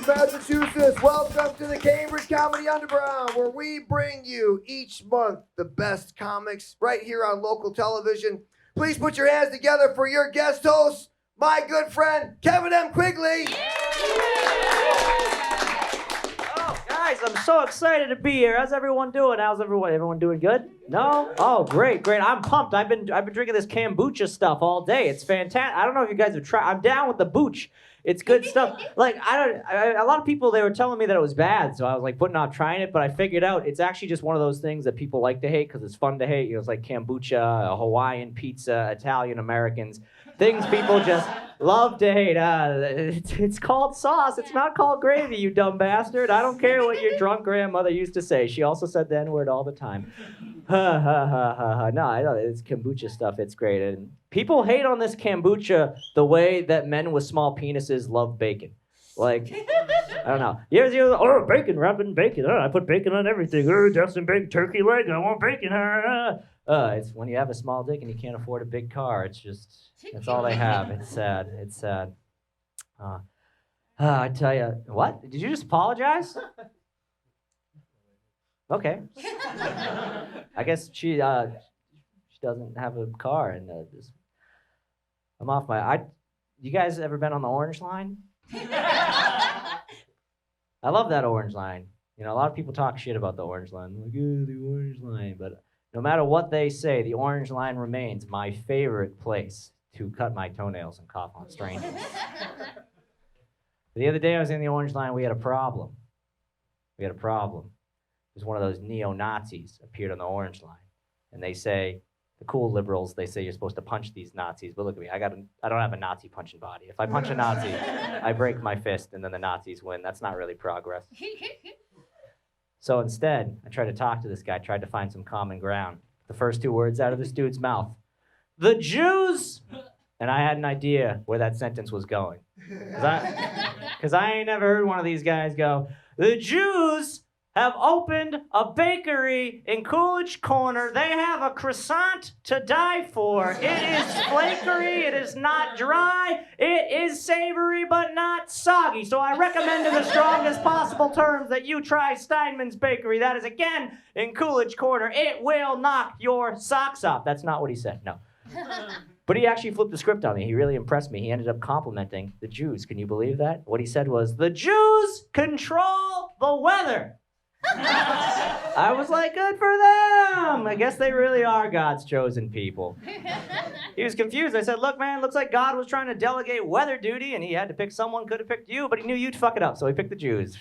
Cambridge, Massachusetts. Welcome to the Cambridge Comedy Underground, where we bring you each month the best comics right here on local television. Please put your hands together for your guest host, my good friend, Kevin M. Quigley. Oh, guys, I'm so excited to be here. How's everyone doing? How's everyone? Everyone doing good? No? Oh, great. I'm pumped. I've been drinking this kombucha stuff all day. It's fantastic. I don't know if you guys have tried. I'm down with the booch. It's good stuff. Like, a lot of people, they were telling me that it was bad, so I was like putting off trying it, but I figured out it's actually just one of those things that people like to hate because it's fun to hate. You know, it's like kombucha, Hawaiian pizza, Italian Americans, things people just love to hate. It's called sauce. It's not called gravy, you dumb bastard. I don't care what your drunk grandmother used to say. She also said the N-word all the time. Ha ha ha ha ha. No, I know it's kombucha stuff. It's great. And people hate on this kombucha the way that men with small penises love bacon. Like, I don't know. Oh, bacon, wrapping bacon. Oh, I put bacon on everything. Oh, that's a big turkey leg. I want bacon. It's when you have a small dick and you can't afford a big car. It's just, that's all they have. It's sad. It's sad. I tell you, what? Did you just apologize? Okay. I guess she doesn't have a car, and I'm off my. You guys ever been on the Orange Line? I love that Orange Line. You know, a lot of people talk shit about the Orange Line. They're like, yeah, the Orange Line. But no matter what they say, the Orange Line remains my favorite place to cut my toenails and cough on strangers. The other day I was in the Orange Line. We had a problem. There's one of those neo-Nazis appeared on the Orange Line. And they say, the cool liberals, they say you're supposed to punch these Nazis. But look at me, I don't have a Nazi punching body. If I punch a Nazi, I break my fist and then the Nazis win. That's not really progress. So instead, I tried to talk to this guy, tried to find some common ground. The first two words out of this dude's mouth, the Jews! And I had an idea where that sentence was going. Because I ain't never heard one of these guys go, the Jews have opened a bakery in Coolidge Corner. They have a croissant to die for. It is flakery, it is not dry, it is savory but not soggy. So I recommend in the strongest possible terms that you try Steinman's Bakery. That is, again, in Coolidge Corner. It will knock your socks off. That's not what he said, no. But he actually flipped the script on me. He really impressed me. He ended up complimenting the Jews. Can you believe that? What he said was, the Jews control the weather. I was like, good for them. I guess they really are God's chosen people. He was confused. I said, look, man, looks like God was trying to delegate weather duty, and he had to pick someone, could have picked you, but he knew you'd fuck it up, so he picked the Jews.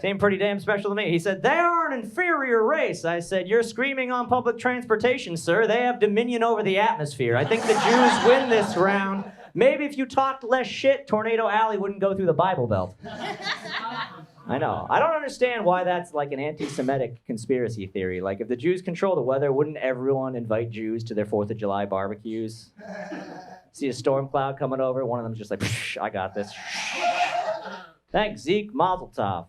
Seemed pretty damn special to me. He said, they are an inferior race. I said, you're screaming on public transportation, sir. They have dominion over the atmosphere. I think the Jews win this round. Maybe if you talked less shit, Tornado Alley wouldn't go through the Bible Belt. I know. I don't understand why that's like an anti-Semitic conspiracy theory. Like, if the Jews control the weather, wouldn't everyone invite Jews to their 4th of July barbecues? See a storm cloud coming over, one of them's just like, I got this. Thanks, Zeke, Mazel Tov.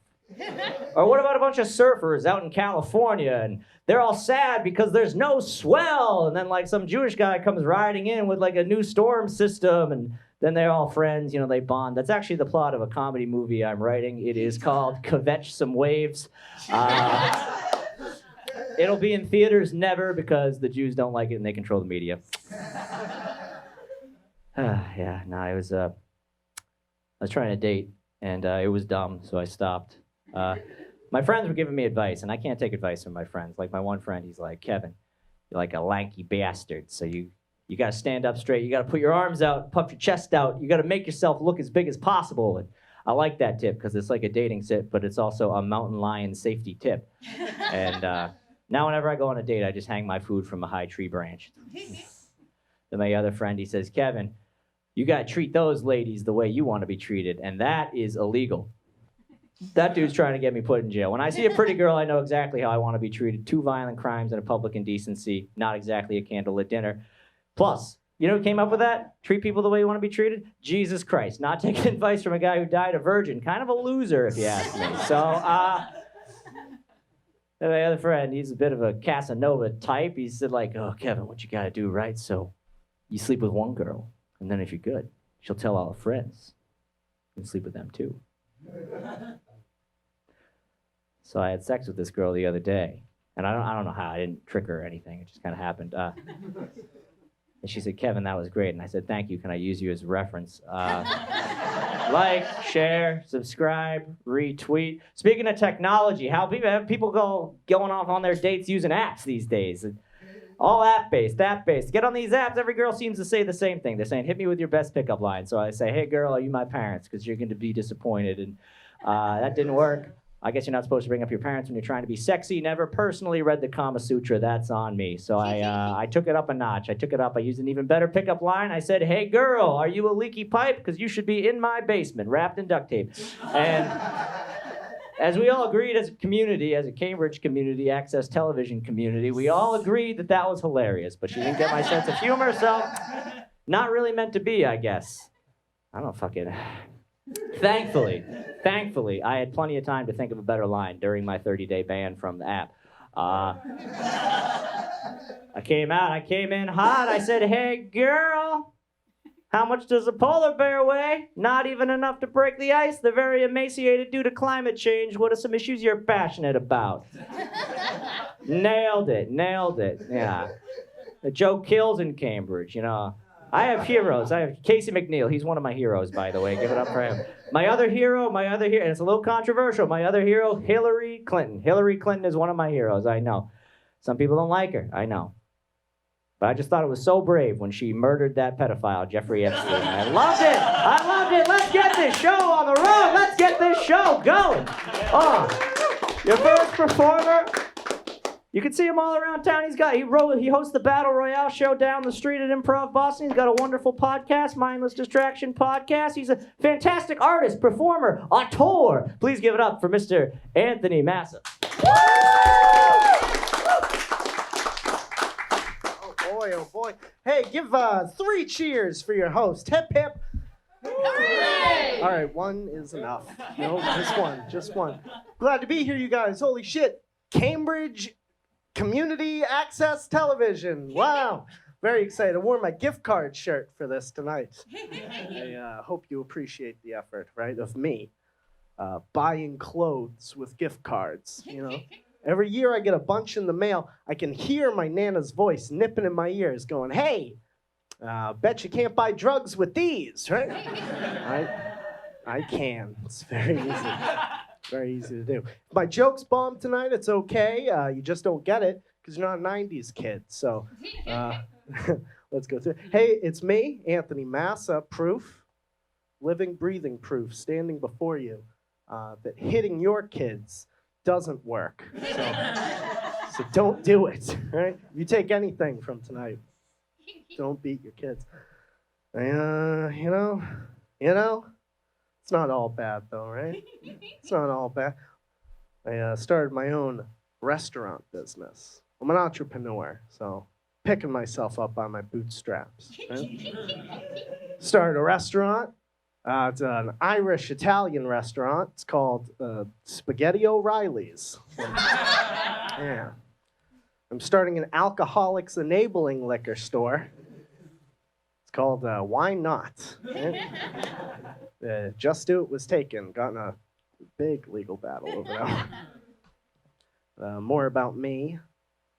Or what about a bunch of surfers out in California, and they're all sad because there's no swell, and then like some Jewish guy comes riding in with like a new storm system, and then they're all friends, you know, they bond. That's actually the plot of a comedy movie I'm writing. It is called Kvetch Some Waves. It'll be in theaters never because the Jews don't like it and they control the media. I was trying to date, and it was dumb, so I stopped. My friends were giving me advice, and I can't take advice from my friends. Like my one friend, he's like, Kevin, you're like a lanky bastard, so you got to stand up straight. You got to put your arms out, puff your chest out. You got to make yourself look as big as possible. And I like that tip because it's like a dating tip, but it's also a mountain lion safety tip. And now whenever I go on a date, I just hang my food from a high tree branch. Then my other friend, he says, Kevin, you got to treat those ladies the way you want to be treated, and that is illegal. That dude's trying to get me put in jail. When I see a pretty girl, I know exactly how I want to be treated. 2 violent crimes and a public indecency, not exactly a candlelit dinner. Plus, you know who came up with that? Treat people the way you want to be treated? Jesus Christ. Not taking advice from a guy who died a virgin. Kind of a loser, if you ask me. So, my other friend, he's a bit of a Casanova type. He said, like, oh, Kevin, what you got to do, right? So you sleep with one girl, and then if you're good, she'll tell all her friends. You can sleep with them, too. So I had sex with this girl the other day, and I don't know how. I didn't trick her or anything. It just kind of happened. And she said, "Kevin, that was great." And I said, "Thank you. Can I use you as a reference?" Like, share, subscribe, retweet. Speaking of technology, how people going off on their dates using apps these days. All app-based. Get on these apps, every girl seems to say the same thing. They're saying, "Hit me with your best pickup line." So I say, "Hey, girl, are you my parents? Because you're going to be disappointed." And that didn't work. I guess you're not supposed to bring up your parents when you're trying to be sexy. Never personally read the Kama Sutra. That's on me. So I took it up a notch. I used an even better pickup line. I said, "Hey, girl, are you a leaky pipe? Because you should be in my basement, wrapped in duct tape." And as we all agreed as a community, as a Cambridge community, access television community, we all agreed that that was hilarious. But she didn't get my sense of humor, so not really meant to be, I guess. I don't fucking... Thankfully, I had plenty of time to think of a better line during my 30-day ban from the app. I came in hot. I said, "Hey, girl, how much does a polar bear weigh? Not even enough to break the ice. They're very emaciated due to climate change. What are some issues you're passionate about?" Nailed it. Yeah. The joke kills in Cambridge, you know. I have heroes. I have Casey McNeal. He's one of my heroes, by the way. Give it up for him. My other hero, and it's a little controversial. My other hero, Hillary Clinton. Hillary Clinton is one of my heroes, I know. Some people don't like her, I know. But I just thought it was so brave when she murdered that pedophile, Jeffrey Epstein. I loved it. Let's get this show on the road. Let's get this show going. Your first performer. You can see him all around town. He hosts the Battle Royale show down the street at Improv Boston. He's got a wonderful podcast, Mindless Distraction Podcast. He's a fantastic artist, performer, auteur. Please give it up for Mr. Anthony Massa. Oh boy. Hey, give 3 cheers for your host. Hip hip. Hooray! All right, one is enough. No, just one. Glad to be here, you guys. Holy shit. Cambridge Community Access Television. Wow. Very excited. I wore my gift card shirt for this tonight. I hope you appreciate the effort, right, of me buying clothes with gift cards, you know. Every year I get a bunch in the mail. I can hear my Nana's voice nipping in my ears going, "Hey, bet you can't buy drugs with these," right? I can. It's very easy. Very easy to do. If my joke's bomb tonight, it's okay. You just don't get it because you're not a 90s kid. So let's go through. Hey, it's me, Anthony Massa, proof, living, breathing proof, standing before you that hitting your kids doesn't work. So don't do it, right? If you take anything from tonight, don't beat your kids. You know, it's not all bad, though, right? It's not all bad. I started my own restaurant business. I'm an entrepreneur, so picking myself up by my bootstraps. Right? Started a restaurant. It's an Irish-Italian restaurant. It's called Spaghetti O'Reilly's. Yeah. I'm starting an alcoholics enabling liquor store. It's called Why Not? Right? Just Do It was taken. Got in a big legal battle over that. More about me.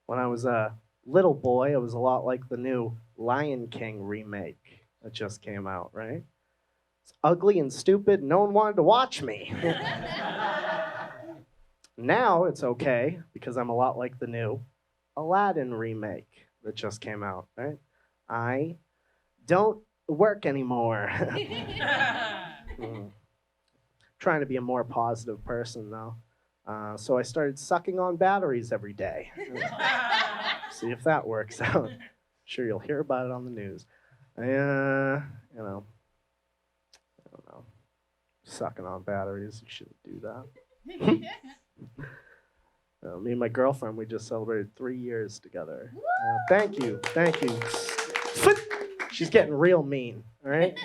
When I was a little boy, I was a lot like the new Lion King remake that just came out, right? It's ugly and stupid. No one wanted to watch me. Now it's okay because I'm a lot like the new Aladdin remake that just came out, right? I don't work anymore. Trying to be a more positive person, though. So I started sucking on batteries every day. See if that works out. Sure, you'll hear about it on the news. I don't know. Sucking on batteries, you shouldn't do that. Me and my girlfriend, we just celebrated 3 years together. Thank you. She's getting real mean, all right?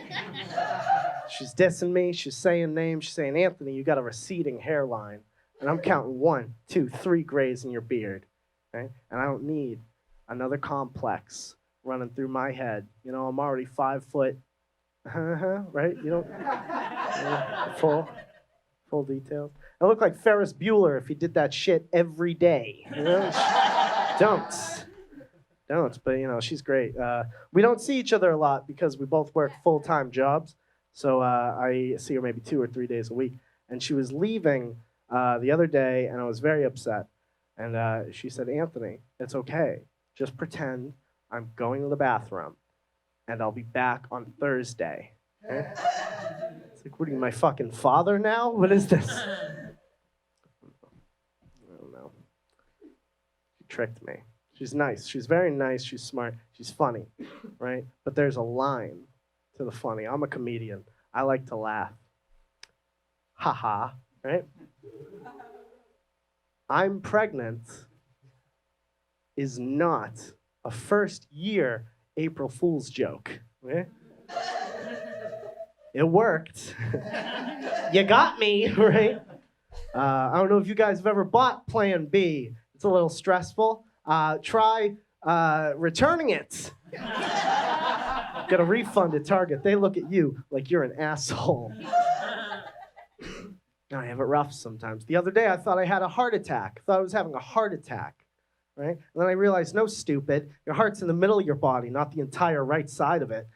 She's dissing me. She's saying names. She's saying, "Anthony, you got a receding hairline." And I'm counting 1, 2, 3 grays in your beard, right? And I don't need another complex running through my head. You know, I'm already 5 foot, right? You don't, full. Full details. I look like Ferris Bueller if he did that shit every day. You know? Don't. But you know, she's great. We don't see each other a lot because we both work full-time jobs. So I see her maybe 2 or 3 days a week. And she was leaving the other day, and I was very upset. And she said, Anthony, it's okay. Just pretend I'm going to the bathroom, and I'll be back on Thursday. Okay? It's like, what are you, my fucking father now? What is this? I don't know. She tricked me. She's nice. She's very nice. She's smart. She's funny, right? But there's a line to the funny. I'm a comedian. I like to laugh. Ha-ha, right? I'm pregnant is not a first-year April Fool's joke. Okay? It worked. You got me, right? I don't know if you guys have ever bought Plan B. It's a little stressful. Try returning it. Get a refund at Target. They look at you like you're an asshole. I have it rough sometimes. The other day, I thought I had a heart attack. I thought I was having a heart attack, right? And then I realized, no, stupid. Your heart's in the middle of your body, not the entire right side of it.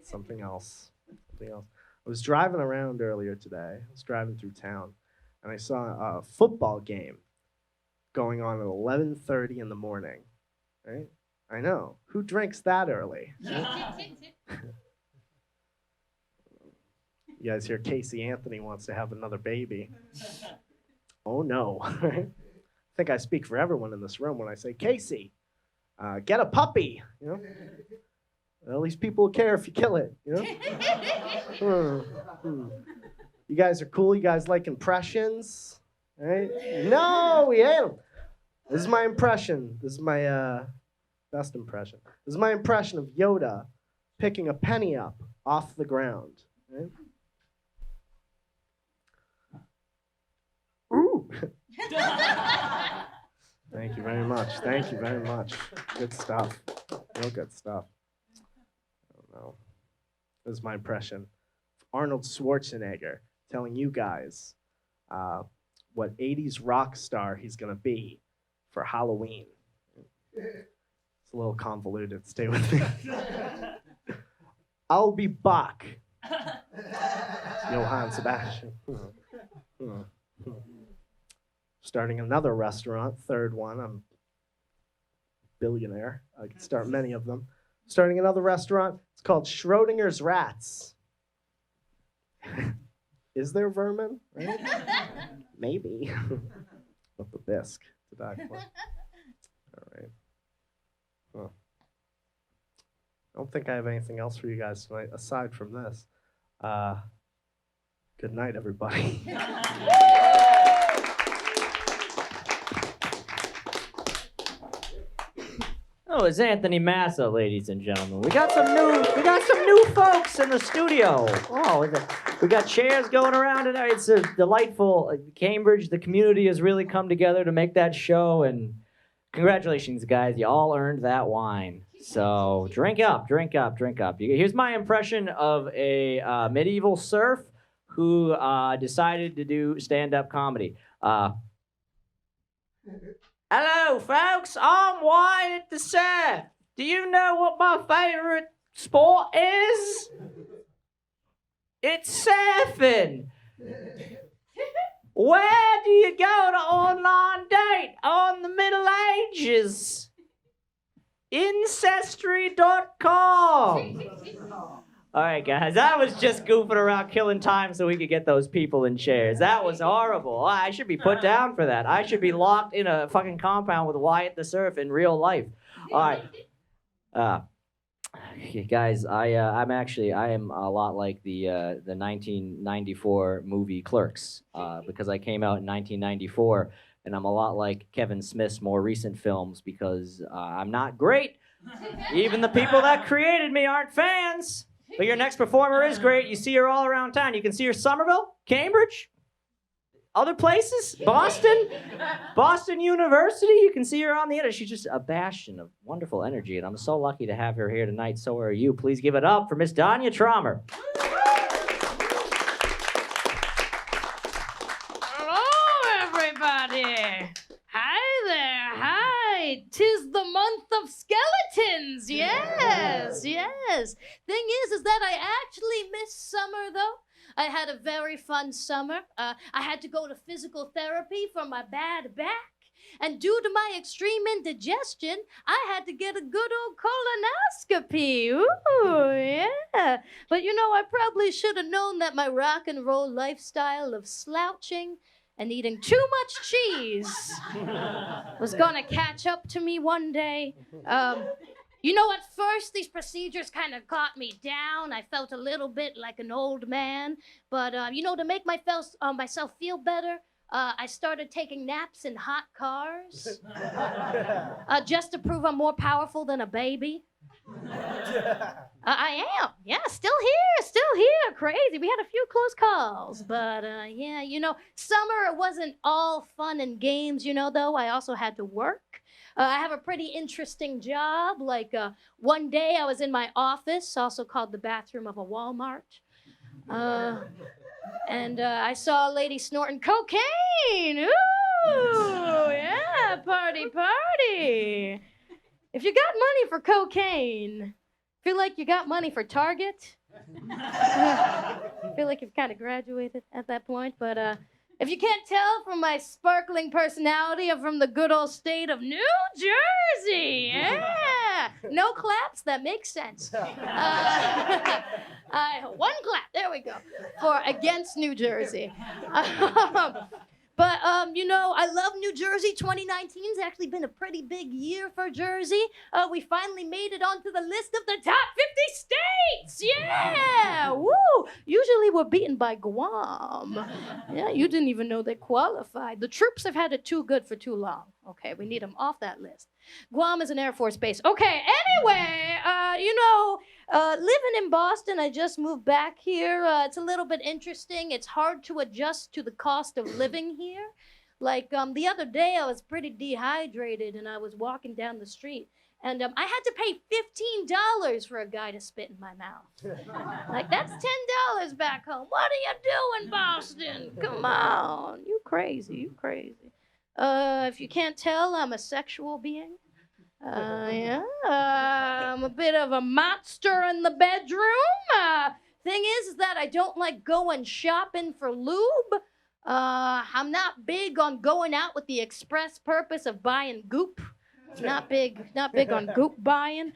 Something else. I was driving around earlier today. I was driving through town, and I saw a football game going on at 11:30 in the morning, right? I know. Who drinks that early? You guys hear Casey Anthony wants to have another baby. Oh, no. I think I speak for everyone in this room when I say, Casey, get a puppy. You know? Well, at least people will care if you kill it. You know? You guys are cool. You guys like impressions? Right? No, we hate them. This is my impression. This is my best impression. This is my impression of Yoda picking a penny up off the ground. Right? Ooh. Thank you very much. Thank you very much. Good stuff. Real good stuff. I don't know. This is my impression of Arnold Schwarzenegger telling you guys what 80s rock star he's going to be for Halloween. It's a little convoluted. Stay with me. I'll be Bach. Johann Sebastian. Starting another restaurant, third one. I'm a billionaire. I could start many of them. Starting another restaurant. It's called Schrodinger's Rats. Is there vermin? Right? Maybe. But the bisque to die for. All right. Huh. I don't think I have anything else for you guys tonight aside from this. Good night, everybody. Oh, it's Anthony Massa, ladies and gentlemen. We got some new folks in the studio. Oh, we got chairs going around tonight. It's a delightful Cambridge. The community has really come together to make that show, and congratulations, guys. You all earned that wine. So drink up, drink up, drink up. Here's my impression of a medieval serf who decided to do stand-up comedy. Hello, folks. I'm Wyatt the Seth. Do you know what my favorite sport is? It's surfing. Where do you go to online date on the Middle Ages? Ancestry.com. All right, guys, I was just goofing around, killing time so we could get those people in chairs. That was horrible. I should be put down for that. I should be locked in a fucking compound with Wyatt the Surf in real life. All right. Guys, I am a lot like the 1994 movie Clerks because I came out in 1994, and I'm a lot like Kevin Smith's more recent films because I'm not great. Even the people that created me aren't fans. But your next performer is great. You see her all around town. You can see her Somerville, Cambridge, other places, Boston University. You can see her on the internet. She's just a bastion of wonderful energy, and I'm so lucky to have her here tonight. So are you. Please give it up for Miss Danya Trommer. month of skeletons. Yes, yes. Thing is that I actually miss summer, though. I had a very fun summer. I had to go to physical therapy for my bad back. And due to my extreme indigestion, I had to get a good old colonoscopy. Ooh, yeah. But you know, I probably should have known that my rock and roll lifestyle of slouching and eating too much cheese was gonna catch up to me one day. You know, at first, these procedures kind of got me down. I felt a little bit like an old man. But, you know, to make myself feel better, I started taking naps in hot cars just to prove I'm more powerful than a baby. I am. Yeah, still here. Crazy. We had a few close calls. But, yeah, you know, summer wasn't all fun and games, you know, though. I also had to work. I have a pretty interesting job. Like, one day I was in my office, also called the bathroom of a Walmart. And I saw a lady snorting cocaine. Ooh, yeah, party. If you got money for cocaine, feel like you got money for Target? Feel like you've kind of graduated at that point, but if you can't tell from my sparkling personality, I'm from the good old state of New Jersey. Yeah. No claps, that makes sense. One clap, there we go, for against New Jersey. But, you know, I love New Jersey. 2019's actually been a pretty big year for Jersey. We finally made it onto the list of the top 50 states. Yeah, woo. Usually we're beaten by Guam. Yeah, you didn't even know they qualified. The troops have had it too good for too long. Okay, we need them off that list. Guam is an Air Force base. Okay, anyway, you know, living in Boston, I just moved back here. It's a little bit interesting. It's hard to adjust to the cost of living here. Like, the other day, I was pretty dehydrated, and I was walking down the street, and I had to pay $15 for a guy to spit in my mouth. Like, that's $10 back home. What are you doing, Boston? Come on. You crazy. If you can't tell, I'm a sexual being. Yeah. I'm a bit of a monster in the bedroom. Thing is that I don't like going shopping for lube. I'm not big on going out with the express purpose of buying goop. Not big on goop buying.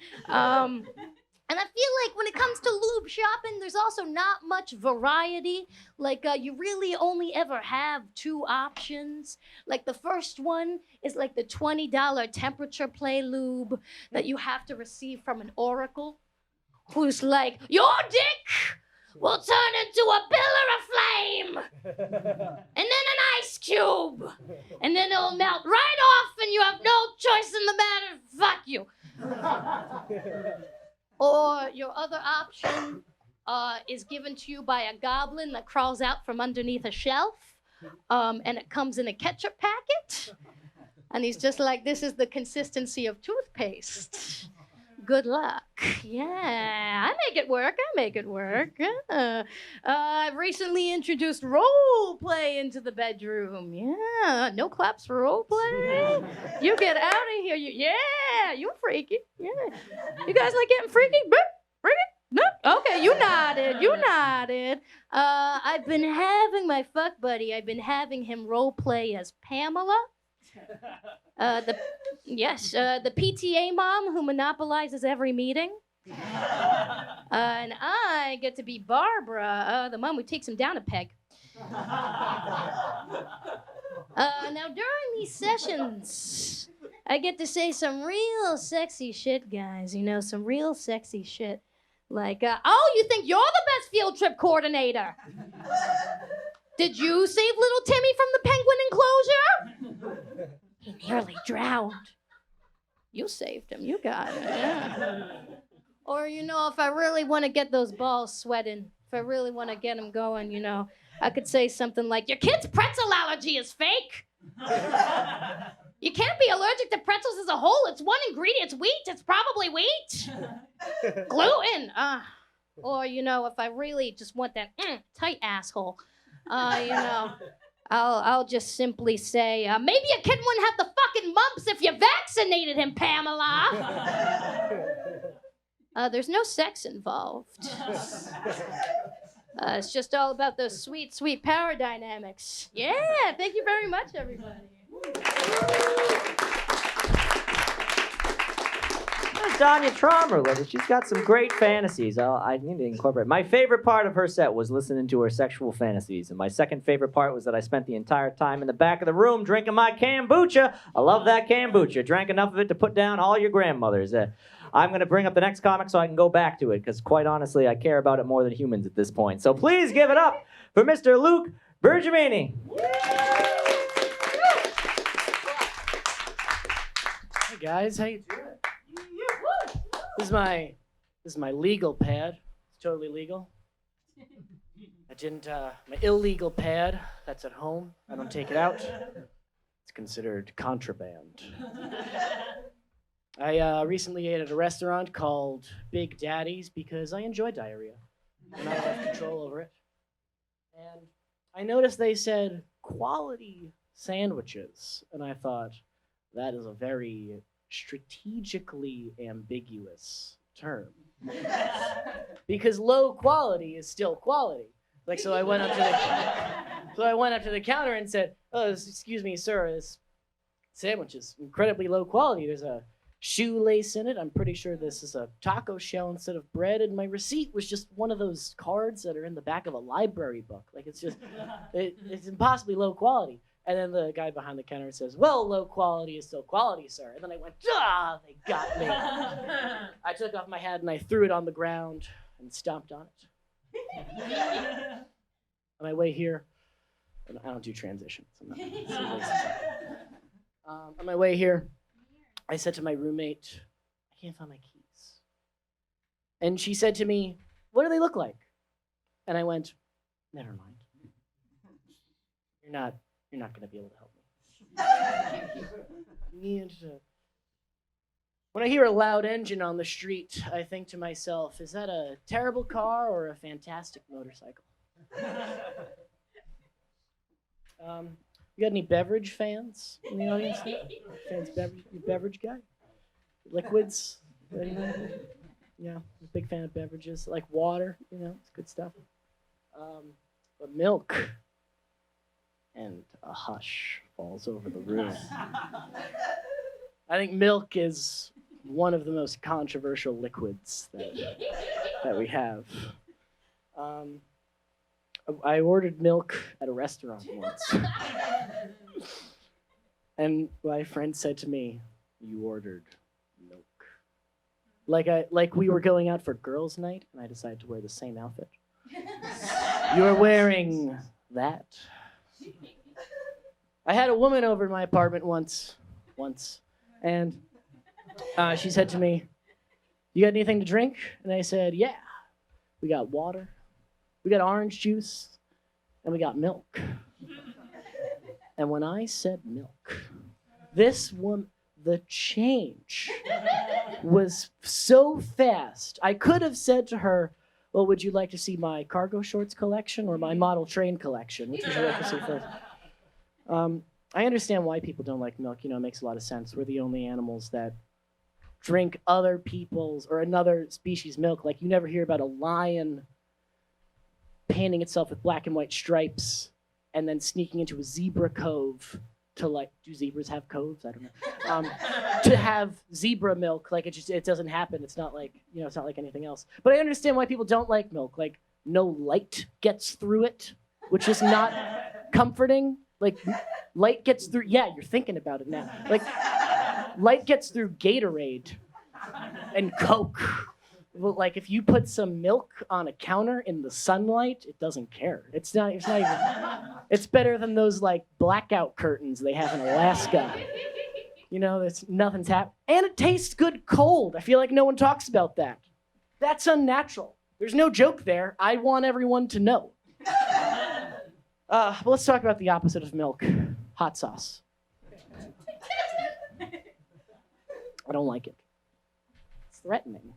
And I feel like when it comes to lube shopping, there's also not much variety. Like, you really only ever have two options. Like, the first one is like the $20 temperature play lube that you have to receive from an oracle who's like, your dick will turn into a pillar of flame and then an ice cube. And then it'll melt right off and you have no choice in the matter. Fuck you. Or your other option is given to you by a goblin that crawls out from underneath a shelf, and it comes in a ketchup packet. And he's just like, this is the consistency of toothpaste. Good luck. Yeah, I make it work. I've recently introduced role play into the bedroom. Yeah, no claps for role play. You get out of here. Yeah, you freaky. Yeah, you guys like getting freaky? Freaky? No? Okay, you nodded. I've been having my fuck buddy. I've been having him role play as Pamela. The PTA mom who monopolizes every meeting. And I get to be Barbara, the mom who takes him down a peg. Now, during these sessions, I get to say some real sexy shit, guys. You know, some real sexy shit. Like, oh, you think you're the best field trip coordinator? Did you save little Timmy from the penguin enclosure? He nearly drowned. You saved him. You got it. Yeah. Or, you know, if I really want to get those balls sweating, if I really want to get them going, you know, I could say something like, your kid's pretzel allergy is fake. You can't be allergic to pretzels as a whole. It's one ingredient. It's wheat. It's probably wheat. Gluten. Or, you know, if I really just want that tight asshole, you know, I'll just simply say, maybe your kid wouldn't have the fucking mumps if you vaccinated him, Pamela. There's no sex involved. It's just all about those sweet, sweet power dynamics. Yeah, thank you very much, everybody. Danya Trommer with it. She's got some great fantasies. I need to incorporate. My favorite part of her set was listening to her sexual fantasies, and my second favorite part was that I spent the entire time in the back of the room drinking my kombucha. I love that kombucha. Drank enough of it to put down all your grandmothers. I'm going to bring up the next comic so I can go back to it, because quite honestly, I care about it more than humans at this point. So please give it up for Mr. Luke Bergamini. Hey guys, how you doing? This is my legal pad. It's totally legal. I didn't my illegal pad that's at home. I don't take it out. It's considered contraband. I recently ate at a restaurant called Big Daddy's because I enjoy diarrhea and I have control over it. And I noticed they said quality sandwiches, and I thought that is a very strategically ambiguous term. Because low quality is still quality. Like, so I went up to the counter and said, "Oh, excuse me, sir, this sandwich is incredibly low quality. There's a shoelace in it. I'm pretty sure this is a taco shell instead of bread." And my receipt was just one of those cards that are in the back of a library book. Like, it's just, it's impossibly low quality. And then the guy behind the counter says, "Well, low quality is still quality, sir." And then I went, they got me. I took off my hat and I threw it on the ground and stomped on it. On my way here, I don't do transitions. On my way here, I said to my roommate, "I can't find my keys." And she said to me, "What do they look like?" And I went, "Never mind. You're not going to be able to help me." When I hear a loud engine on the street, I think to myself, is that a terrible car or a fantastic motorcycle? You got any beverage fans in the audience? Fans, beverage guy? Liquids? Anyone? Yeah, I'm a big fan of beverages. Like water, it's good stuff. But milk. And a hush falls over the room. I think milk is one of the most controversial liquids that we have. I ordered milk at a restaurant once. And my friend said to me, "You ordered milk." Like we were going out for girls' night, and I decided to wear the same outfit. "You're wearing that." I had a woman over in my apartment once, and she said to me, "You got anything to drink?" And I said, "Yeah, we got water, we got orange juice, and we got milk." And when I said milk, this woman, the change was so fast. I could have said to her, "Well, would you like to see my cargo shorts collection or my model train collection? Which would you like to see first?" I understand why people don't like milk. It makes a lot of sense. We're the only animals that drink other people's or another species' milk. Like, you never hear about a lion painting itself with black and white stripes and then sneaking into a zebra cove to, do zebras have coves? I don't know. To have zebra milk. Like, it doesn't happen. It's not like, it's not like anything else. But I understand why people don't like milk. Like, no light gets through it, which is not comforting. Like, light gets through, yeah, you're thinking about it now. Like, light gets through Gatorade and Coke. Well, like, if you put some milk on a counter in the sunlight, it doesn't care. It's not even, it's better than those, blackout curtains they have in Alaska. Nothing's happening. And it tastes good cold. I feel like no one talks about that. That's unnatural. There's no joke there. I want everyone to know. But let's talk about the opposite of milk. Hot sauce. I don't like it. It's threatening.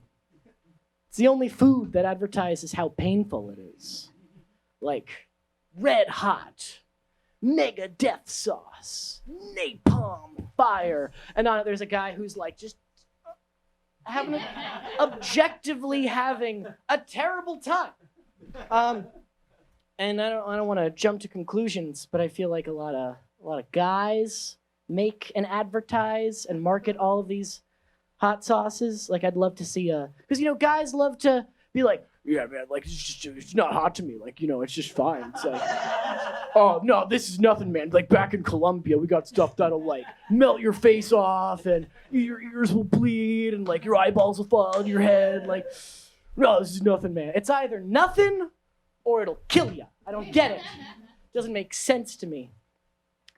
It's the only food that advertises how painful it is. Like, red hot, mega death sauce, napalm fire. And on it, there's a guy who's like just objectively having a terrible time. And I don't want to jump to conclusions, but I feel like a lot of guys make and advertise and market all of these hot sauces. Like I'd love to see because guys love to be like, yeah, man, like it's not hot to me. Like, it's just fine. It's like, oh no, this is nothing, man. Like back in Colombia, we got stuff that'll like melt your face off and your ears will bleed and like your eyeballs will fall on your head. Like, no, this is nothing, man. It's either nothing or it'll kill you. I don't get it. It doesn't make sense to me.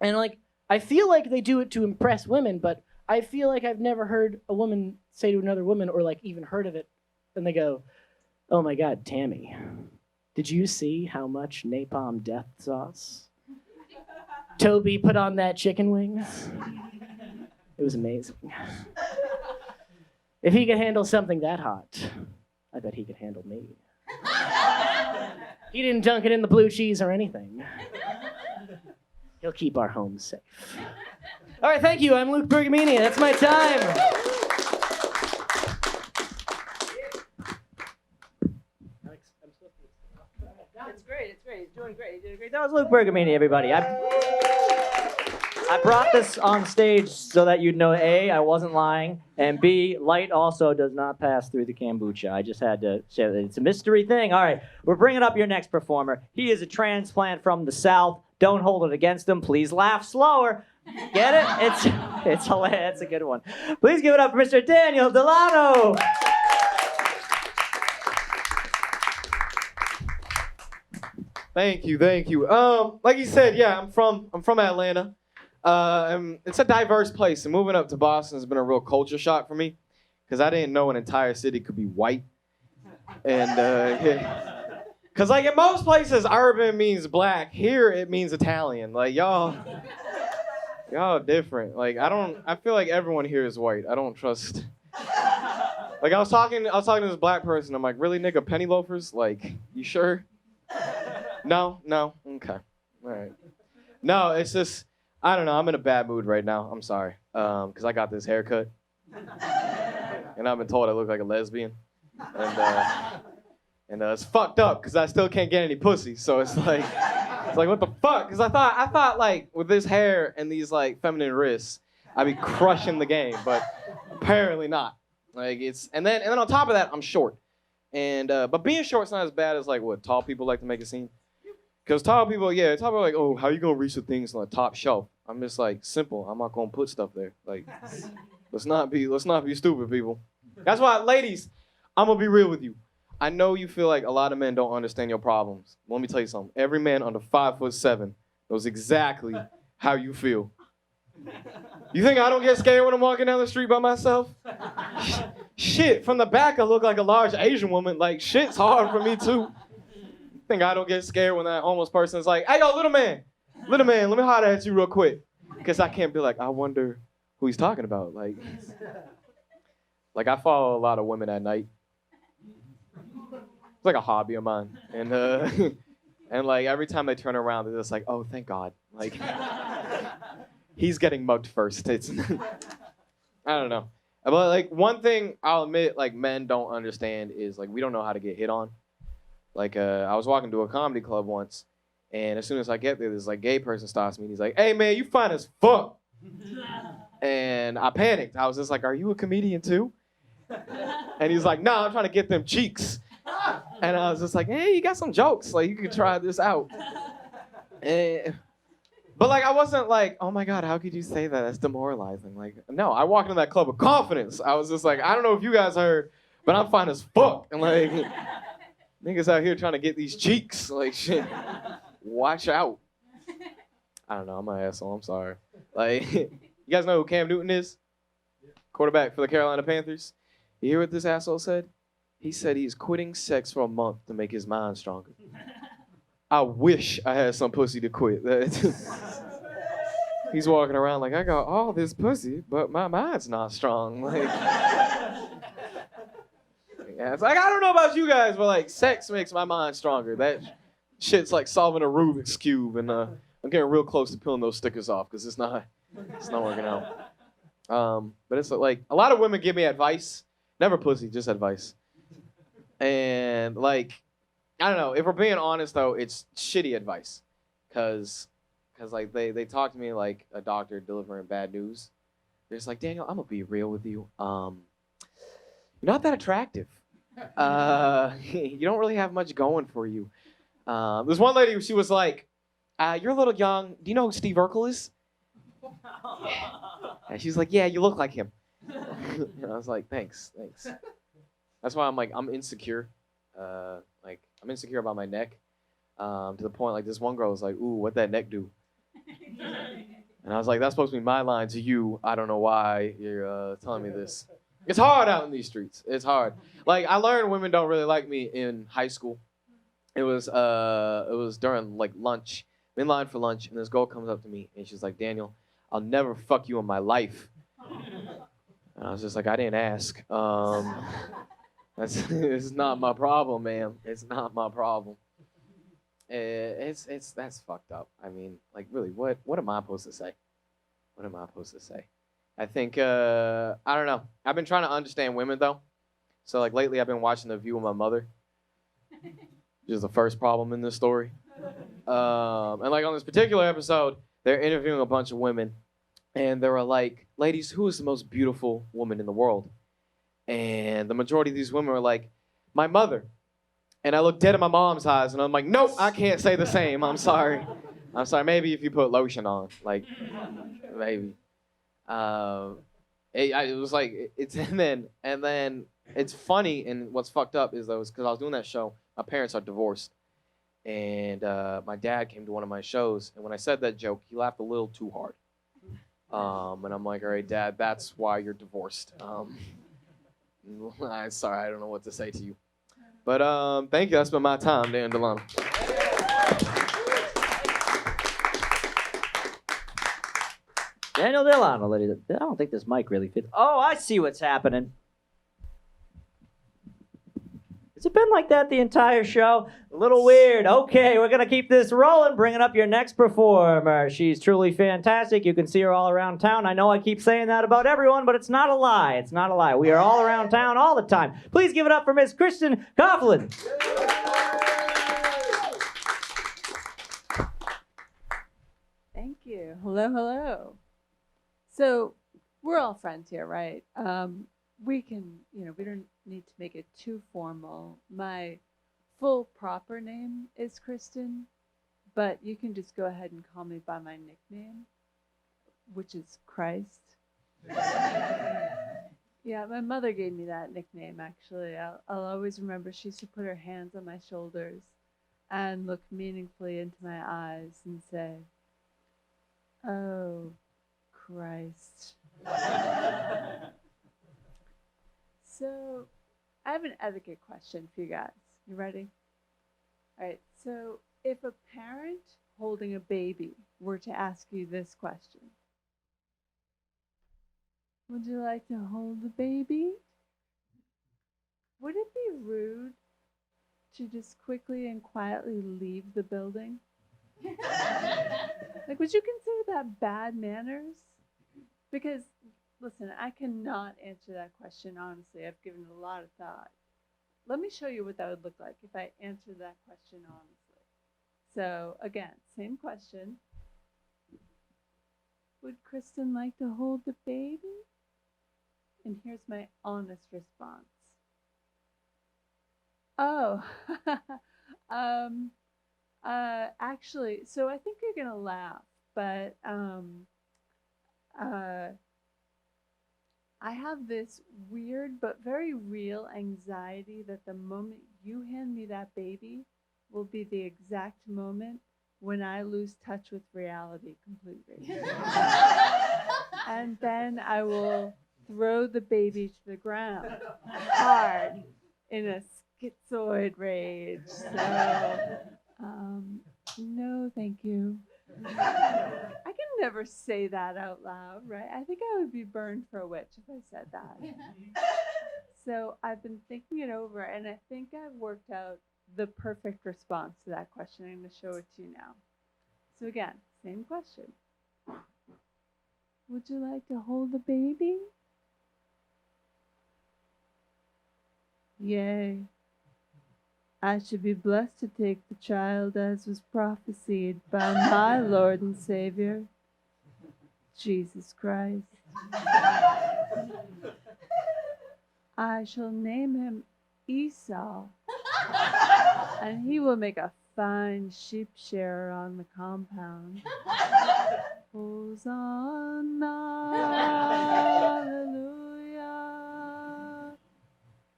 And like, I feel like they do it to impress women, but I feel like I've never heard a woman say to another woman or like even heard of it, and they go, oh my God, Tammy, did you see how much napalm death sauce Toby put on that chicken wing? It was amazing. If he could handle something that hot, I bet he could handle me. He didn't dunk it in the blue cheese or anything. He'll keep our homes safe. All right, thank you. I'm Luke Bergamini. That's my time. It's great. He's doing great. That was Luke Bergamini, everybody. I brought this on stage so that you'd know, A, I wasn't lying, and B, light also does not pass through the kombucha. I just had to share that. It's a mystery thing. All right, we're bringing up your next performer. He is a transplant from the South. Don't hold it against him. Please laugh slower. Get it? It's hilarious. It's a good one. Please give it up for Mr. Daniel Dellanno. Thank you. Like you said, yeah, I'm from Atlanta. It's a diverse place, and moving up to Boston has been a real culture shock for me, because I didn't know an entire city could be white. And because like in most places, urban means black. Here it means Italian. Like y'all different. Like I feel like everyone here is white. I don't trust. Like I was talking to this black person. I'm like, really, nigga, penny loafers? Like, you sure? No, okay, all right. No, it's just, I don't know. I'm in a bad mood right now. I'm sorry, because I got this haircut, and I've been told I look like a lesbian, and it's fucked up because I still can't get any pussy. So it's like what the fuck? Because I thought like with this hair and these like feminine wrists, I'd be crushing the game, but apparently not. Like and then on top of that, I'm short, and but being short's not as bad as like what tall people like to make it seem. Because tall people are like, oh, how you gonna reach the things on the top shelf? I'm just like, simple. I'm not gonna put stuff there. Like, let's not be stupid, people. That's why, ladies, I'm gonna be real with you. I know you feel like a lot of men don't understand your problems. Let me tell you something. Every man under 5'7" knows exactly how you feel. You think I don't get scared when I'm walking down the street by myself? Shit, from the back I look like a large Asian woman. Like, shit's hard for me too. Think I don't get scared when that homeless person is like, hey, yo, little man, let me holler at you real quick. Because I can't be like, I wonder who he's talking about. Like I follow a lot of women at night. It's like a hobby of mine. And and like every time they turn around, they're just like, oh, thank God. Like, he's getting mugged first. It's I don't know. But like one thing I'll admit, like men don't understand is like we don't know how to get hit on. Like, I was walking to a comedy club once, and as soon as I get there, this like gay person stops me, and he's like, hey, man, you fine as fuck. And I panicked. I was just like, are you a comedian too? And he's like, nah, I'm trying to get them cheeks. And I was just like, hey, you got some jokes. Like, you can try this out. But like, I wasn't like, oh my God, how could you say that? That's demoralizing. Like, no, I walked into that club with confidence. I was just like, I don't know if you guys heard, but I'm fine as fuck. And like... niggas out here trying to get these cheeks. Like, shit. Watch out. I don't know. I'm an asshole. I'm sorry. Like, you guys know who Cam Newton is? Quarterback for the Carolina Panthers. You hear what this asshole said? He said he's quitting sex for a month to make his mind stronger. I wish I had some pussy to quit. He's walking around like, I got all this pussy, but my mind's not strong. Like... yeah, it's like, I don't know about you guys, but like sex makes my mind stronger. That shit's like solving a Rubik's Cube and I'm getting real close to peeling those stickers off because it's not working out. But it's like a lot of women give me advice, never pussy, just advice. And like, I don't know. If we're being honest though, it's shitty advice, cause like they talk to me like a doctor delivering bad news. They're just like, Daniel, I'm gonna be real with you. You're not that attractive. You don't really have much going for you. There's one lady, she was like, you're a little young. Do you know who Steve Urkel is? And she's like, yeah, you look like him. And I was like, thanks. That's why I'm insecure. I'm insecure about my neck. To the point, like, this one girl was like, ooh, what'd that neck do? And I was like, that's supposed to be my line to you. I don't know why you're telling me this. It's hard out in these streets. It's hard. Like, I learned women don't really like me in high school. It was during like lunch. I'm in line for lunch, and this girl comes up to me, and she's like, Daniel, I'll never fuck you in my life. And I was just like, I didn't ask. It's not my problem, ma'am. It's not my problem. That's fucked up. I mean, like, really, what am I supposed to say? What am I supposed to say? I think, I don't know. I've been trying to understand women, though. So, like, lately I've been watching The View with my mother, which is the first problem in this story. And, like, on this particular episode, they're interviewing a bunch of women, and they were like, ladies, who is the most beautiful woman in the world? And the majority of these women were like, my mother. And I looked dead in my mom's eyes, and I'm like, nope, I can't say the same. I'm sorry. Maybe if you put lotion on, like, maybe. It was like, and then it's funny, and what's fucked up is though, because I was doing that show, my parents are divorced, and my dad came to one of my shows, and when I said that joke, he laughed a little too hard. And I'm like, all right, Dad, that's why you're divorced. I'm sorry, I don't know what to say to you. But thank you. That's been my time, Dan Dellanno. Daniel Dellanno, ladies. I don't think this mic really fits. Oh, I see what's happening. Has it been like that the entire show? A little weird. Okay, we're going to keep this rolling, bringing up your next performer. She's truly fantastic. You can see her all around town. I know I keep saying that about everyone, but it's not a lie. It's not a lie. We are all around town all the time. Please give it up for Miss Kristen Coughlin. Thank you. Hello. So we're all friends here, right? We can, we don't need to make it too formal. My full proper name is Kristen, but you can just go ahead and call me by my nickname, which is Christ. Yeah, my mother gave me that nickname, actually. I'll always remember she used to put her hands on my shoulders and look meaningfully into my eyes and say, "Oh, Christ." So, I have an etiquette question for you guys. You ready? All right, so if a parent holding a baby were to ask you this question, would you like to hold the baby? Would it be rude to just quickly and quietly leave the building? Like, would you consider that bad manners? Because, listen, I cannot answer that question honestly. I've given it a lot of thought. Let me show you what that would look like if I answered that question honestly. So, again, same question. Would Kristen like to hold the baby? And here's my honest response. Oh, actually, so I think you're gonna laugh, but I have this weird but very real anxiety that the moment you hand me that baby will be the exact moment when I lose touch with reality completely. And then I will throw the baby to the ground hard in a schizoid rage. So, no, thank you. I can never say that out loud, right? I think I would be burned for a witch if I said that. So I've been thinking it over, and I think I've worked out the perfect response to that question. I'm going to show it to you now. So again, same question. Would you like to hold the baby? Yea. I should be blessed to take the child as was prophesied by my Lord and Savior, Jesus Christ. I shall name him Esau, and he will make a fine sheep shearer on the compound. Hosanna, hallelujah.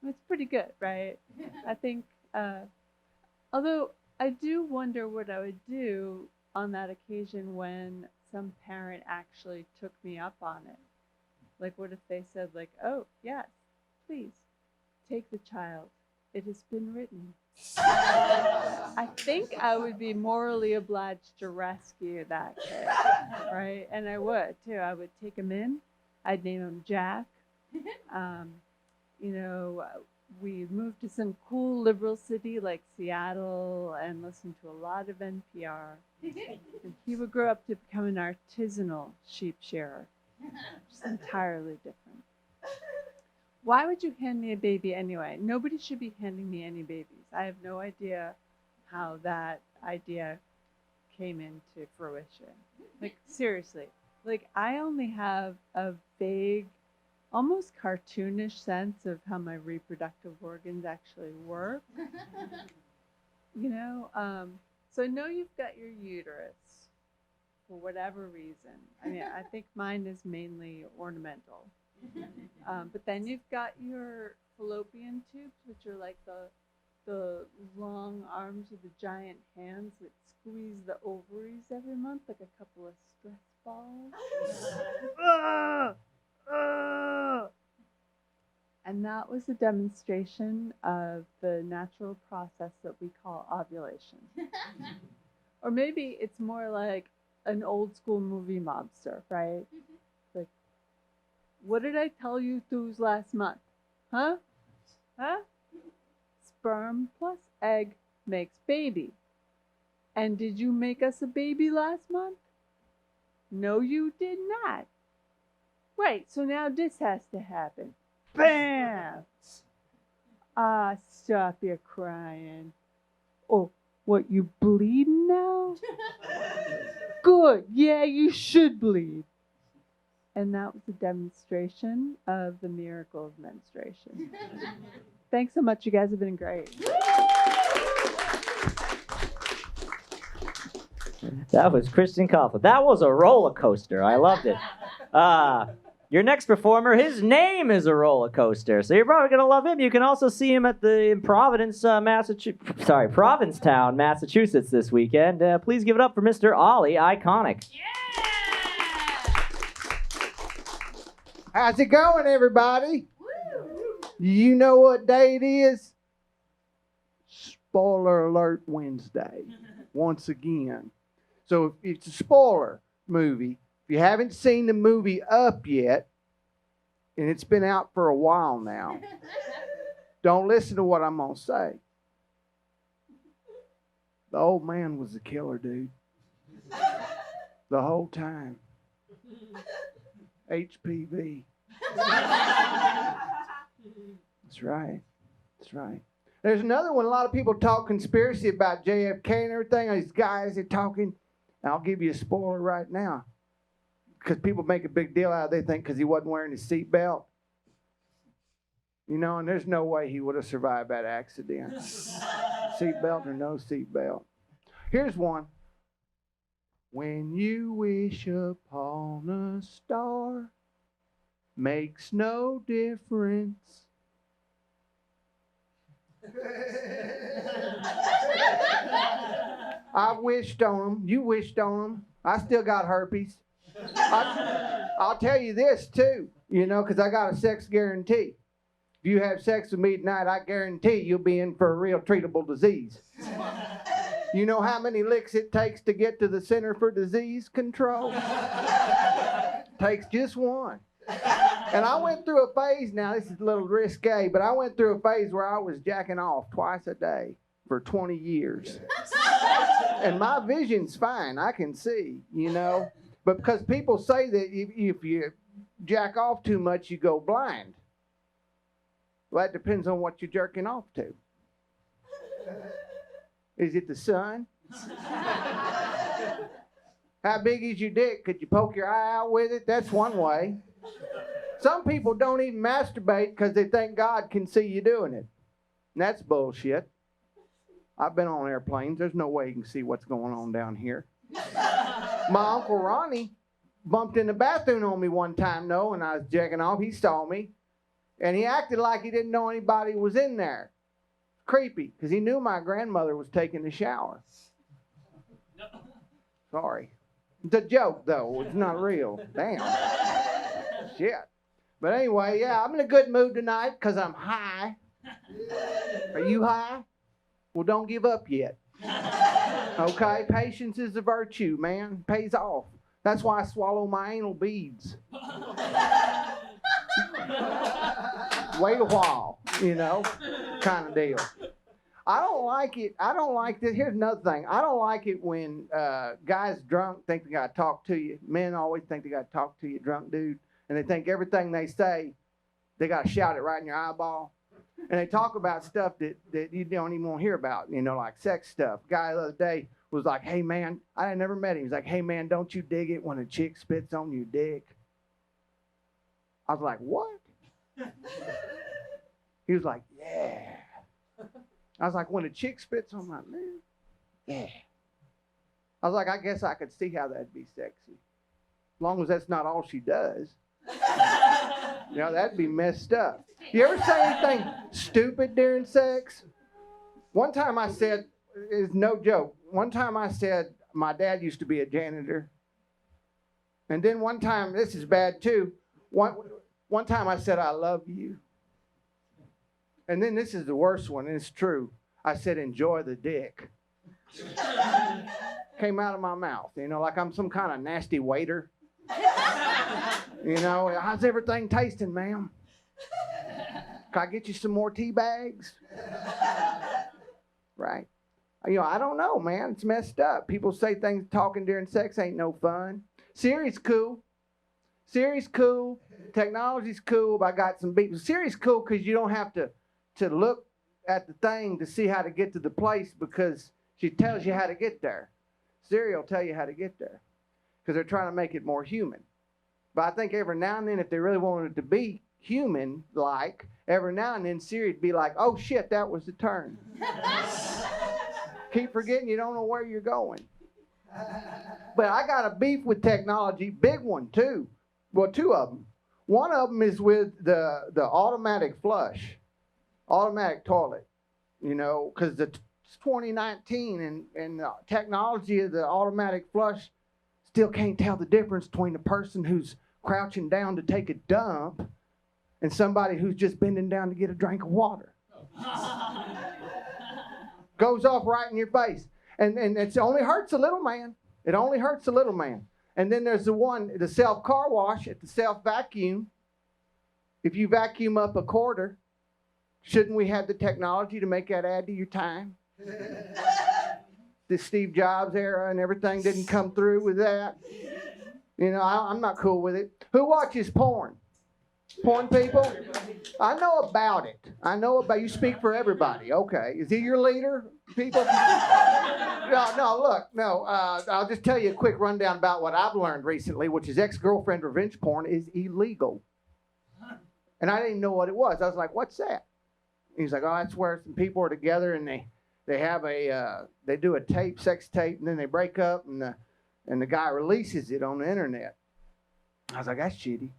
It's pretty good, right? I think, although I do wonder what I would do on that occasion when some parent actually took me up on it. Like, what if they said, like, oh, yes, please, take the child. It has been written. I think I would be morally obliged to rescue that kid, right? And I would, too. I would take him in. I'd name him Jack. We moved to some cool liberal city like Seattle and listened to a lot of NPR. And he would grow up to become an artisanal sheep shearer, just entirely different. Why would you hand me a baby anyway? Nobody should be handing me any babies. I have no idea how that idea came into fruition. Like, seriously. Like, I only have a vague, almost cartoonish sense of how my reproductive organs actually work. So I know you've got your uterus for whatever reason. I mean, I think mine is mainly ornamental. But then you've got your fallopian tubes, which are like the long arms of the giant hands that squeeze the ovaries every month, like a couple of stress balls. And that was a demonstration of the natural process that we call ovulation. Or maybe it's more like an old school movie mobster, right? Like, what did I tell you through last month? Huh? Sperm plus egg makes baby. And did you make us a baby last month? No, you did not. Right, so now this has to happen. Bam! Ah, stop your crying. Oh, what, you bleeding now? Good, yeah, you should bleed. And that was a demonstration of the miracle of menstruation. Thanks so much, you guys have been great. That was Kristen Coughlin. That was a roller coaster. I loved it. Your next performer, his name is a roller coaster, so you're probably gonna love him. You can also see him at in Provincetown, Massachusetts this weekend. Please give it up for Mr. Olly, Iconic. Yeah! How's it going, everybody? Woo! You know what day it is? Spoiler alert Wednesday, once again. So it's a spoiler movie. If you haven't seen the movie Up yet, and it's been out for a while now, don't listen to what I'm going to say. The old man was the killer, dude. The whole time. HPV. That's right. That's right. There's another one. A lot of people talk conspiracy about JFK and everything. These guys are talking. I'll give you a spoiler right now. Because people make a big deal out of it. They think because he wasn't wearing his seatbelt. You know, and there's no way he would have survived that accident. Seatbelt or no seatbelt. Here's one. When you wish upon a star, makes no difference. I wished on them. You wished on them. I still got herpes. I'll tell you this, too, you know, because I got a sex guarantee. If you have sex with me tonight, I guarantee you'll be in for a real treatable disease. You know how many licks it takes to get to the Center for Disease Control? Takes just one. And I went through a phase, now this is a little risque, but I went through a phase where I was jacking off twice a day for 20 years. And my vision's fine. I can see, But because people say that if you jack off too much, you go blind. Well, that depends on what you're jerking off to. Is it the sun? How big is your dick? Could you poke your eye out with it? That's one way. Some people don't even masturbate because they think God can see you doing it. And that's bullshit. I've been on airplanes. There's no way you can see what's going on down here. My Uncle Ronnie bumped in the bathroom on me one time, though, and I was jacking off. He saw me, and he acted like he didn't know anybody was in there. Creepy, because he knew my grandmother was taking the shower. Sorry. It's a joke, though. It's not real. Damn. Shit. But anyway, yeah, I'm in a good mood tonight because I'm high. Are you high? Well, don't give up yet. Okay? Patience is a virtue, man. Pays off. That's why I swallow my anal beads. Wait a while, kind of deal. I don't like it. I don't like this. Here's another thing. I don't like it when guys drunk think they got to talk to you. Men always think they got to talk to you, drunk dude. And they think everything they say, they got to shout it right in your eyeball. And they talk about stuff that you don't even want to hear about, like sex stuff. Guy the other day was like, hey, man, I had never met him. He's like, hey, man, don't you dig it when a chick spits on your dick? I was like, what? He was like, yeah. I was like, when a chick spits on my man? Yeah. I was like, I guess I could see how that'd be sexy. As long as that's not all she does. That'd be messed up. You ever say anything stupid during sex? One time I said, it's no joke. One time I said, my dad used to be a janitor. And then one time, this is bad too. One time I said, I love you. And then this is the worst one, and it's true. I said, enjoy the dick. Came out of my mouth, like I'm some kind of nasty waiter. How's everything tasting, ma'am? Can I get you some more tea bags? Right. I don't know, man. It's messed up. People say things talking during sex ain't no fun. Siri's cool. Siri's cool. Technology's cool, but I got some beats. Siri's cool because you don't have to look at the thing to see how to get to the place because she tells you how to get there. Siri will tell you how to get there because they're trying to make it more human. But I think every now and then, if they really wanted it to be human-like, every now and then Siri'd be like, oh, shit, that was the turn. Keep forgetting you don't know where you're going. But I got a beef with technology, big one, too. Well, two of them. One of them is with the automatic flush, automatic toilet, because it's 2019 and the technology of the automatic flush still can't tell the difference between a person who's crouching down to take a dump and somebody who's just bending down to get a drink of water. Goes off right in your face. And it only hurts a little man. It only hurts a little man. And then there's the self-car wash at the self-vacuum. If you vacuum up a quarter, shouldn't we have the technology to make that add to your time? The Steve Jobs era and everything didn't come through with that. I'm not cool with it. Who watches porn? Porn people? I know about it. You speak for everybody. Okay. Is he your leader, people? No. I'll just tell you a quick rundown about what I've learned recently, which is ex-girlfriend revenge porn is illegal. And I didn't even know what it was. I was like, what's that? He's like, oh, that's where some people are together and they have they do a sex tape, and then they break up, and the guy releases it on the internet. I was like, that's shitty.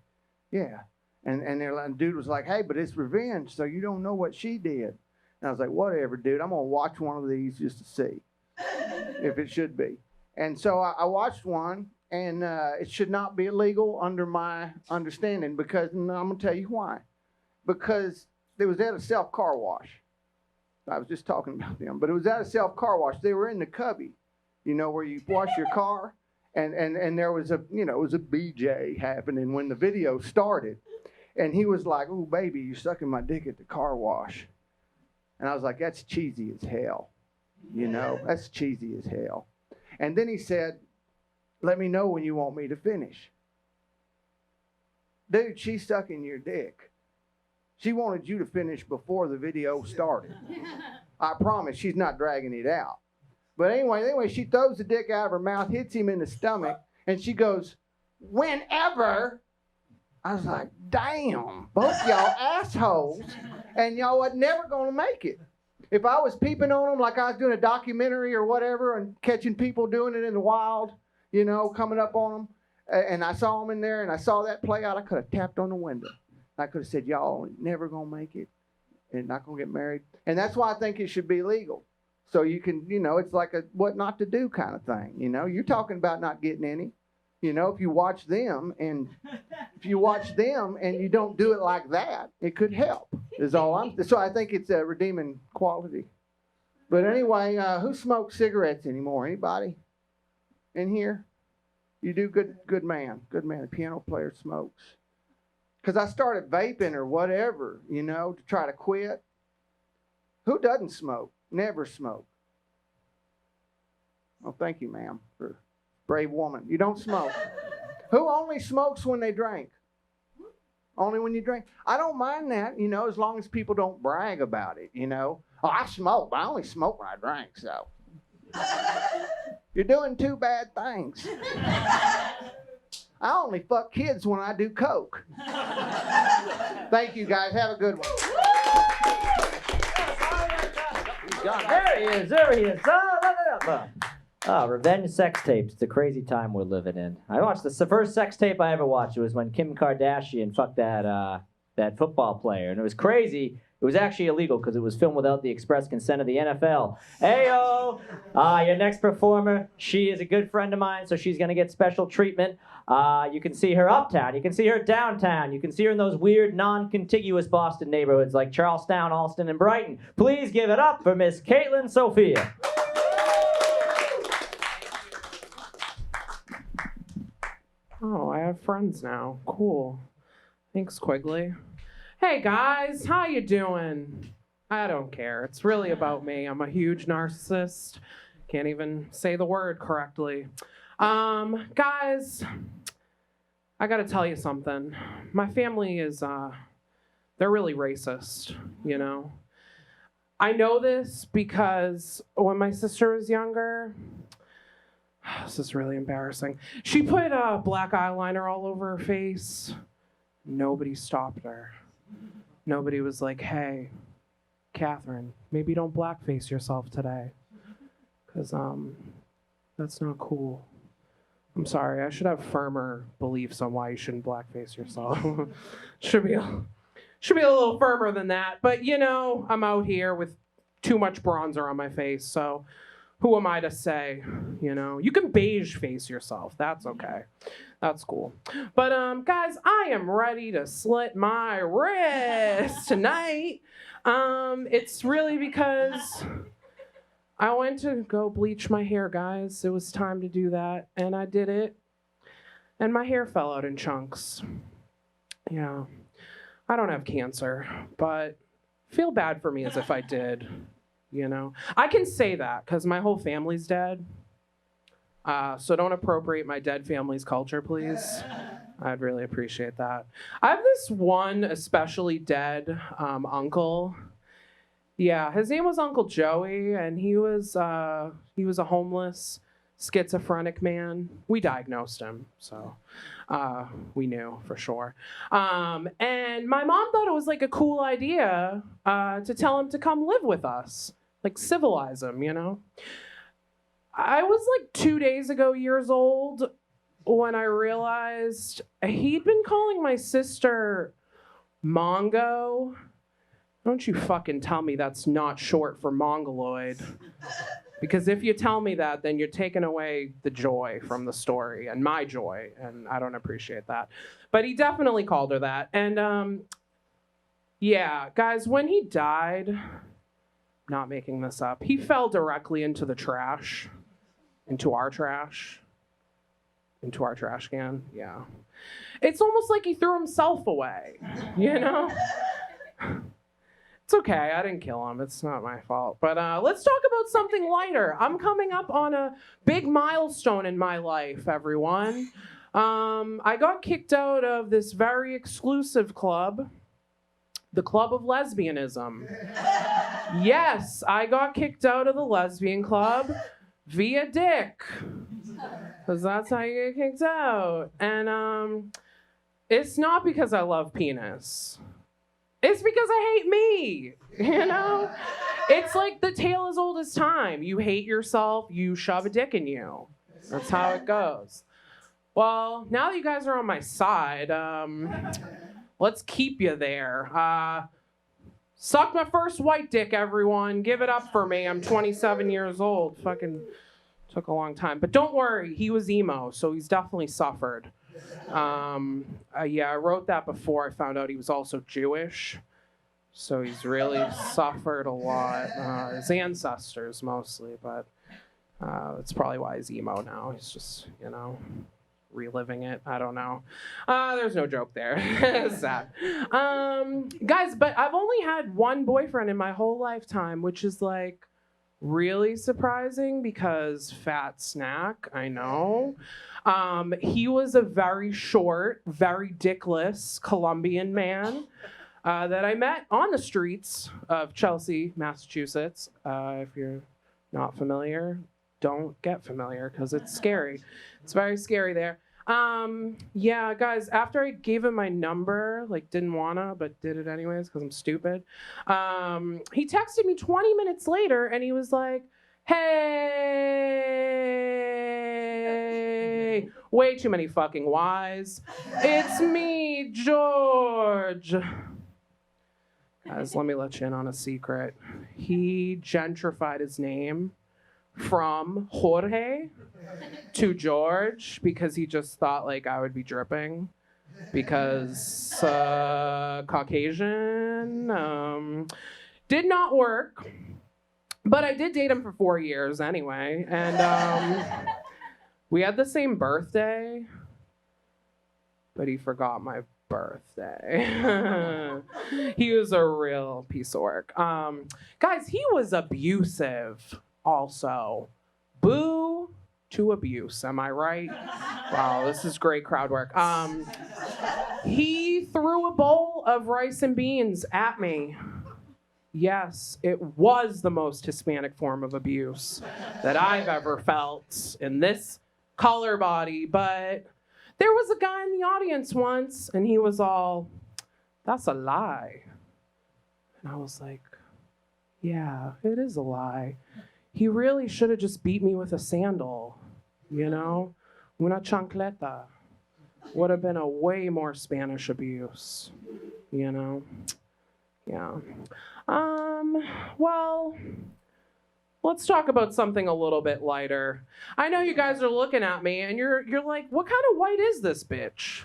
Yeah. And the dude was like, hey, but it's revenge, so you don't know what she did. And I was like, whatever, dude. I'm going to watch one of these just to see if it should be. And so I watched one, and it should not be illegal under my understanding because, and I'm going to tell you why. Because it was at a self-car wash. I was just talking about them, but it was at a self-car wash. They were in the cubby, where you wash your car, and there was it was a BJ happening when the video started. And he was like, ooh, baby, you're sucking my dick at the car wash. And I was like, that's cheesy as hell. You know, that's cheesy as hell. And then he said, let me know when you want me to finish. Dude, she's sucking your dick. She wanted you to finish before the video started. I promise she's not dragging it out. But anyway, she throws the dick out of her mouth, hits him in the stomach, and she goes, whenever. I was like, damn, both y'all assholes, and y'all was never gonna make it. If I was peeping on them like I was doing a documentary or whatever and catching people doing it in the wild, you know, coming up on them, and I saw them in there and I saw that play out, I could have tapped on the window. I could have said, y'all never gonna make it and not gonna get married. And that's why I think it should be legal. So you can, you know, it's like a what not to do kind of thing. You know, you're talking about not getting any. You know, if you watch them and you don't do it like that, it could help. Is all I'm. So I think it's a redeeming quality. But anyway, who smokes cigarettes anymore? Anybody in here? You do good man. A piano player smokes. Because I started vaping or whatever, you know, to try to quit. Who doesn't smoke? Never smoke. Well, thank you, ma'am, for brave woman. You don't smoke. Who only smokes when they drink? Only when you drink. I don't mind that, you know, as long as people don't brag about it, you know. Oh, I smoke, but I only smoke when I drink, so. You're doing two bad things. I only fuck kids when I do coke. Thank you, guys. Have a good one. There he is. Revenge sex tapes. It's a crazy time we're living in. I watched the first sex tape I ever watched. It was when Kim Kardashian fucked that football player, and it was crazy. It was actually illegal because it was filmed without the express consent of the NFL. Heyo! Your next performer, she is a good friend of mine, so she's gonna get special treatment. You can see her uptown. You can see her downtown. You can see her in those weird, non-contiguous Boston neighborhoods like Charlestown, Allston, and Brighton. Please give it up for Miss Kaitlin Sofia. Oh, I have friends now. Cool. Thanks, Quigley. Hey guys, how you doing? I don't care. It's really about me. I'm a huge narcissist. Can't even say the word correctly. Guys, I gotta tell you something. My family is, they're really racist, you know? I know this because when my sister was younger, this is really embarrassing. She put black eyeliner all over her face. Nobody stopped her. Nobody was like, hey, Catherine, maybe don't blackface yourself today. Because that's not cool. I'm sorry, I should have firmer beliefs on why you shouldn't blackface yourself. should be a little firmer than that. But you know, I'm out here with too much bronzer on my face, so who am I to say? You know, you can beige face yourself. That's okay. That's cool. But guys, I am ready to slit my wrist tonight. It's really because I went to go bleach my hair, guys. It was time to do that, and I did it. And my hair fell out in chunks. Yeah. I don't have cancer, but feel bad for me as if I did. You know, I can say that because my whole family's dead. So don't appropriate my dead family's culture, please. I'd really appreciate that. I have this one especially dead uncle. Yeah, his name was Uncle Joey, and he was a homeless, schizophrenic man. We diagnosed him, so we knew for sure. And my mom thought it was like a cool idea to tell him to come live with us. Like civilize him, you know? I was like 2 days ago years old when I realized he'd been calling my sister Mongo. Don't you fucking tell me that's not short for Mongoloid. Because if you tell me that, then you're taking away the joy from the story and my joy, and I don't appreciate that. But he definitely called her that. And yeah, guys, when he died, not making this up, he fell directly into the trash. Into our trash can, yeah. It's almost like he threw himself away, you know? It's It's okay. I didn't kill him. It's not my fault. But let's talk about something lighter. I'm coming up on a big milestone in my life, everyone. I got kicked out of this very exclusive club, the Club of Lesbianism. Yes, I got kicked out of the lesbian club via dick. Because that's how you get kicked out. And it's not because I love penis. It's because I hate me, you know? It's like the tale as old as time. You hate yourself, you shove a dick in you. That's how it goes. Well, now that you guys are on my side, let's keep you there. Suck my first white dick, everyone. Give it up for me. I'm 27 years old. Fucking took a long time. But don't worry, he was emo, so he's definitely suffered. Yeah, I wrote that before I found out he was also Jewish. So he's really suffered a lot. His ancestors mostly, but that's probably why he's emo now. He's just, you know, reliving it. I don't know. There's no joke there. Sad. Guys, but I've only had one boyfriend in my whole lifetime, which is like really surprising because fat snack, I know. He was a very short, very dickless Colombian man that I met on the streets of Chelsea, Massachusetts. If you're not familiar, don't get familiar because it's scary. It's very scary there. Yeah, guys, after I gave him my number, like didn't wanna, but did it anyways because I'm stupid. He texted me 20 minutes later and he was like, hey, way too many fucking Y's. It's me, George. Guys, let me let you in on a secret. He gentrified his name from Jorge to George because he just thought like I would be dripping because Caucasian. Did not work, but I did date him for 4 years anyway, and we had the same birthday, but he forgot my birthday. He was a real piece of work. Guys, he was abusive also. Boo to abuse, am I right? Wow, this is great crowd work. He threw a bowl of rice and beans at me. Yes, it was the most Hispanic form of abuse that I've ever felt in this color body, but there was a guy in the audience once and he was all, that's a lie. And I was like, yeah, it is a lie. He really should have just beat me with a sandal, you know? Una chancleta. Would have been a way more Spanish abuse, you know? Yeah. Well, let's talk about something a little bit lighter. I know you guys are looking at me and you're like, what kind of white is this bitch?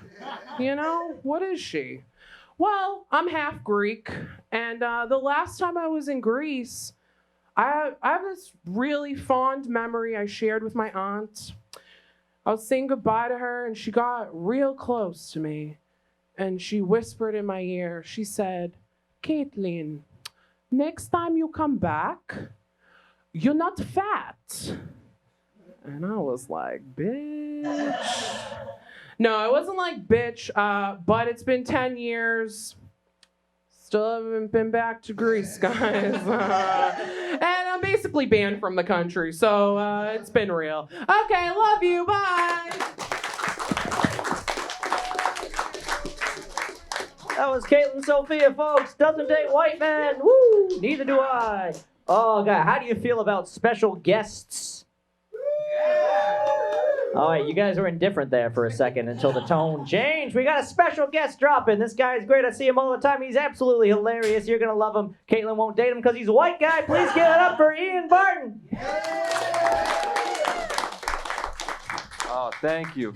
You know, what is she? Well, I'm half Greek, and the last time I was in Greece, I have this really fond memory I shared with my aunt. I was saying goodbye to her, and she got real close to me, and she whispered in my ear. She said, Kaitlin, next time you come back, you're not fat. And I was like, bitch. No, I wasn't like, bitch, but it's been 10 years. Still haven't been back to Greece, guys. And I'm basically banned from the country, so it's been real. Okay, love you, bye. That was Kaitlin Sofia, folks. Doesn't date white men. Woo! Neither do I. Oh, God, how do you feel about special guests? All right, you guys were indifferent there for a second until the tone changed. We got a special guest dropping. This guy's great. I see him all the time. He's absolutely hilarious. You're going to love him. Kaitlin won't date him because he's a white guy. Please give it up for Barton. Oh, thank you.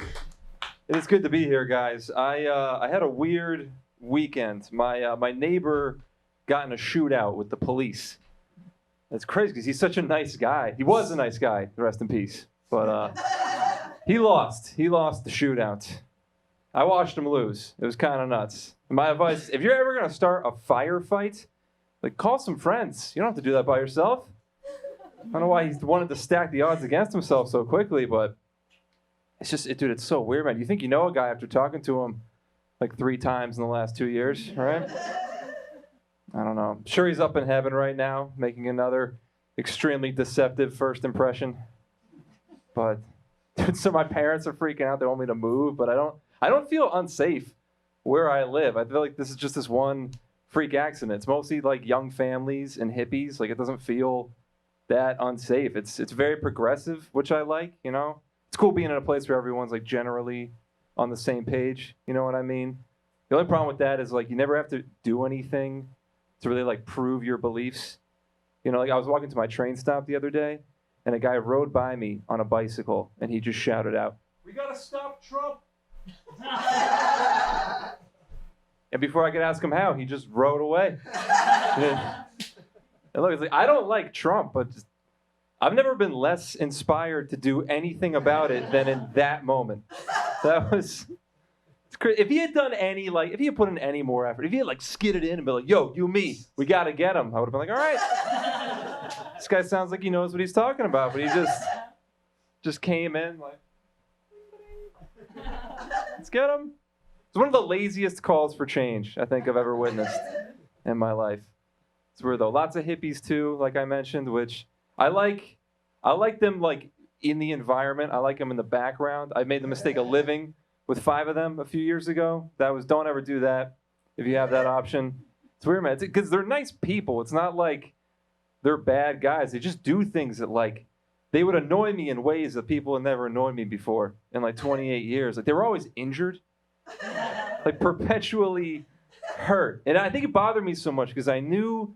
It is good to be here, guys. I had a weird weekend. My neighbor got in a shootout with the police. That's crazy because he's such a nice guy. He was a nice guy. Rest in peace. But he lost. He lost the shootout. I watched him lose. It was kind of nuts. My advice, if you're ever going to start a firefight, Like, call some friends. You don't have to do that by yourself. I don't know why he wanted to stack the odds against himself so quickly, but it's just, dude, it's so weird, man. You think you know a guy after talking to him like 3 times in the last 2 years, right? I don't know. I'm sure he's up in heaven right now, making another extremely deceptive first impression. But, dude, so my parents are freaking out. They want me to move, but I don't feel unsafe where I live. I feel like this is just this one freak accident. It's mostly like young families and hippies. Like, it doesn't feel that unsafe. It's very progressive, which I like, you know? It's cool being in a place where everyone's like generally on the same page, you know what I mean? The only problem with that is like you never have to do anything to really like prove your beliefs. You know, like I was walking to my train stop the other day and a guy rode by me on a bicycle and he just shouted out, "We gotta stop Trump!" And before I could ask him how, he just rode away. And look, it's like, I don't like Trump, but I've never been less inspired to do anything about it than in that moment. That was, it's crazy. If he had done any, like, if he had put in any more effort, if he had, like, skidded in and been like, "Yo, you, me, we got to get him," I would have been like, all right. This guy sounds like he knows what he's talking about, but he just came in, like, let's get him. It's one of the laziest calls for change I think I've ever witnessed in my life. It's weird, though. Lots of hippies, too, like I mentioned, which I like them, like, in the environment. I like them in the background. I made the mistake of living with 5 of them a few years ago. Don't ever do that if you have that option. It's weird, man. Because they're nice people. It's not like they're bad guys. They just do things that, like, they would annoy me in ways that people had never annoyed me before in, like, 28 years. Like, they were always injured. Like, perpetually hurt. And I think it bothered me so much because I knew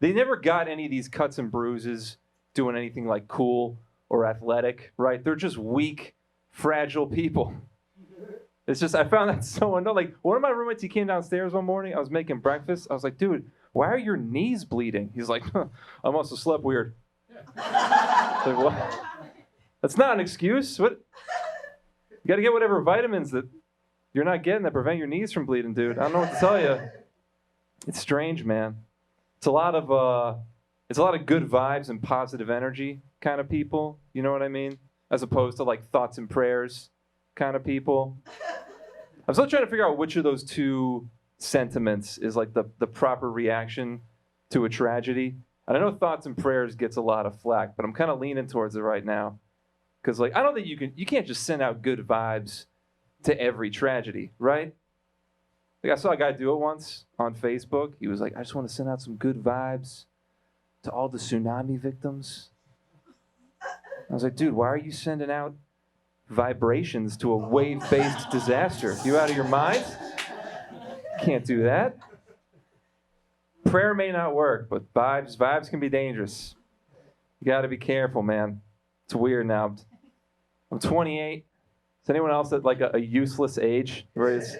they never got any of these cuts and bruises doing anything like cool or athletic, right? They're just weak, fragile people. It's just, I found that so annoying. Like, one of my roommates, he came downstairs one morning. I was making breakfast. I was like, "Dude, why are your knees bleeding?" He's like, "I must have slept weird." Like, what? That's not an excuse. What? You got to get whatever vitamins that you're not getting that prevent your knees from bleeding, dude. I don't know what to tell you. It's strange, man. It's a lot of good vibes and positive energy kind of people. You know what I mean? As opposed to like thoughts and prayers kind of people. I'm still trying to figure out which of those two sentiments is like the proper reaction to a tragedy. And I know thoughts and prayers gets a lot of flack, but I'm kind of leaning towards it right now. Because like I don't think you can't just send out good vibes to every tragedy, right? Like I saw a guy do it once on Facebook. He was like, "I just want to send out some good vibes to all the tsunami victims." I was like, "Dude, why are you sending out vibrations to a wave-based disaster? You out of your mind? Can't do that." Prayer may not work, but vibes can be dangerous. You got to be careful, man. It's weird now. I'm 28. Is anyone else at like a useless age? Where it's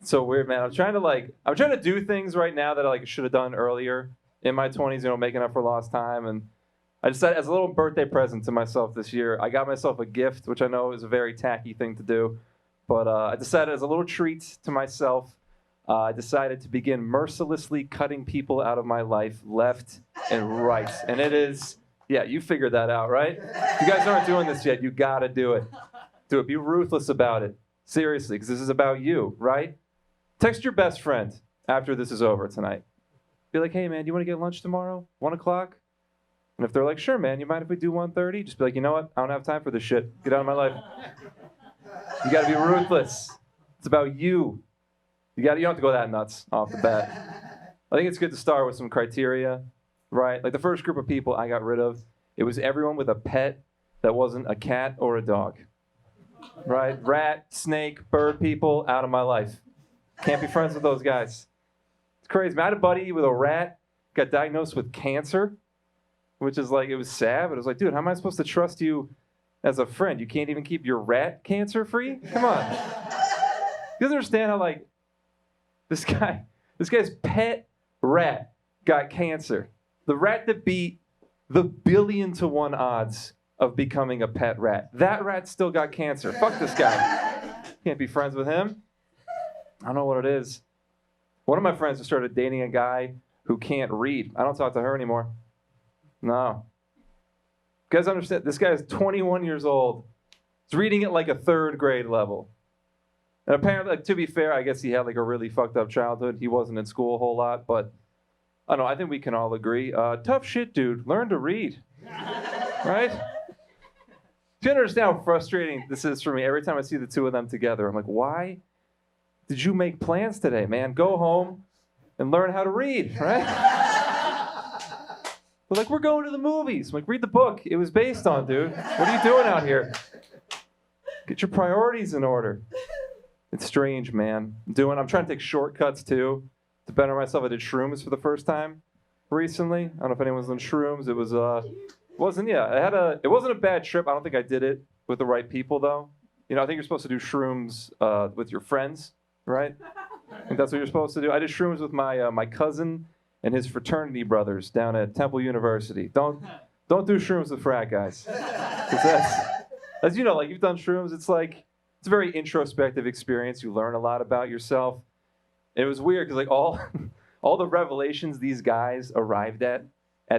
so weird, man. I'm trying to do things right now that I like should have done earlier in my 20s, you know, making up for lost time. And I decided as a little birthday present to myself this year, I got myself a gift, which I know is a very tacky thing to do. But I decided as a little treat to myself, I decided to begin mercilessly cutting people out of my life left and right. And it is, yeah, you figured that out, right? If you guys aren't doing this yet, you got to do it. Do it. Be ruthless about it. Seriously, because this is about you, right? Text your best friend after this is over tonight. Be like, "Hey, man, do you want to get lunch tomorrow? 1 o'clock? And if they're like, "Sure, man, you mind if we do 1:30? Just be like, "You know what? I don't have time for this shit. Get out of my life." You got to be ruthless. It's about you. You don't have to go that nuts off the bat. I think it's good to start with some criteria, right? Like the first group of people I got rid of, it was everyone with a pet that wasn't a cat or a dog, right? Rat, snake, bird people, out of my life. Can't be friends with those guys. It's crazy. I had a buddy with a rat, got diagnosed with cancer, which is like, it was sad, but it was like, dude, how am I supposed to trust you as a friend? You can't even keep your rat cancer free? Come on. You guys understand how like, this guy's pet rat got cancer. The rat that beat the 1,000,000,000 to 1 odds of becoming a pet rat. That rat still got cancer. Fuck this guy. Can't be friends with him. I don't know what it is. One of my friends just started dating a guy who can't read. I don't talk to her anymore. No. You guys understand? This guy is 21 years old. He's reading at like a 3rd grade level. And apparently, like, to be fair, I guess he had like a really fucked up childhood. He wasn't in school a whole lot, but I don't know. I think we can all agree. Tough shit, dude. Learn to read. Right? Do you understand how frustrating this is for me? Every time I see the two of them together, I'm like, why did you make plans today, man? Go home and learn how to read, right? But like, we're going to the movies. I'm like, read the book it was based on, dude. What are you doing out here? Get your priorities in order. It's strange, man. I'm trying to take shortcuts too to better myself. I did shrooms for the first time recently. I don't know if anyone's done shrooms. It wasn't a bad trip. I don't think I did it with the right people though. You know, I think you're supposed to do shrooms with your friends, right? I think that's what you're supposed to do. I did shrooms with my cousin and his fraternity brothers down at Temple University. Don't do shrooms with frat guys. 'Cause as you know, like, you've done shrooms, it's a very introspective experience. You learn a lot about yourself. It was weird because like all the revelations these guys arrived at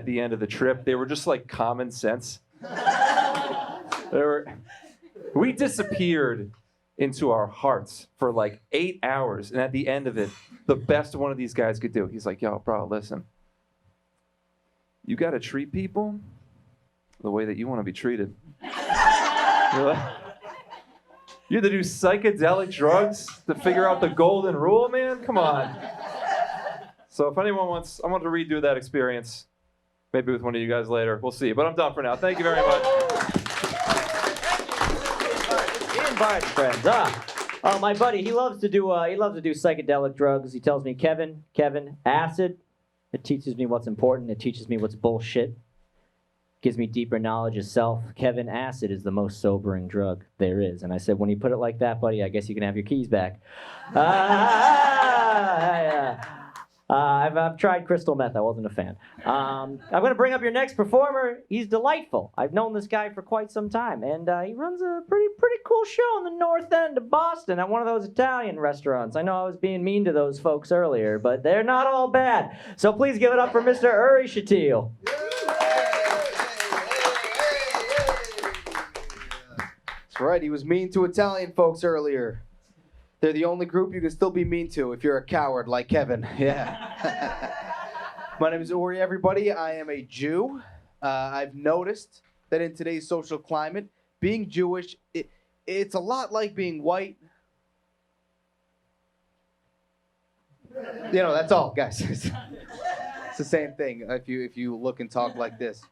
the end of the trip, they were just like common sense. We disappeared into our hearts for like 8 hours, and at the end of it, the best one of these guys could do, he's like, yo, bro, listen. You gotta treat people the way that you want to be treated. You have to do psychedelic drugs to figure out the golden rule, man? Come on. So if anyone wants, I want to redo that experience. Maybe with one of you guys later. We'll see. But I'm done for now. Thank you very much. Invite friends. Oh, my buddy, he loves to do psychedelic drugs. He tells me, Kevin, acid. It teaches me what's important. It teaches me what's bullshit. Gives me deeper knowledge of self. Kevin, acid is the most sobering drug there is. And I said, when you put it like that, buddy, I guess you can have your keys back. I've tried crystal meth. I wasn't a fan. I'm going to bring up your next performer. He's delightful. I've known this guy for quite some time, and he runs a pretty cool show in the north end of Boston at one of those Italian restaurants. I know I was being mean to those folks earlier, but they're not all bad. So please give it up for Mr. Shatil. That's right. He was mean to Italian folks earlier. They're the only group you can still be mean to if you're a coward like Kevin. Yeah. My name is Uri, everybody. I am a Jew. I've noticed that in today's social climate, being Jewish, it's a lot like being white. You know, that's all, guys. It's the same thing if you look and talk like this.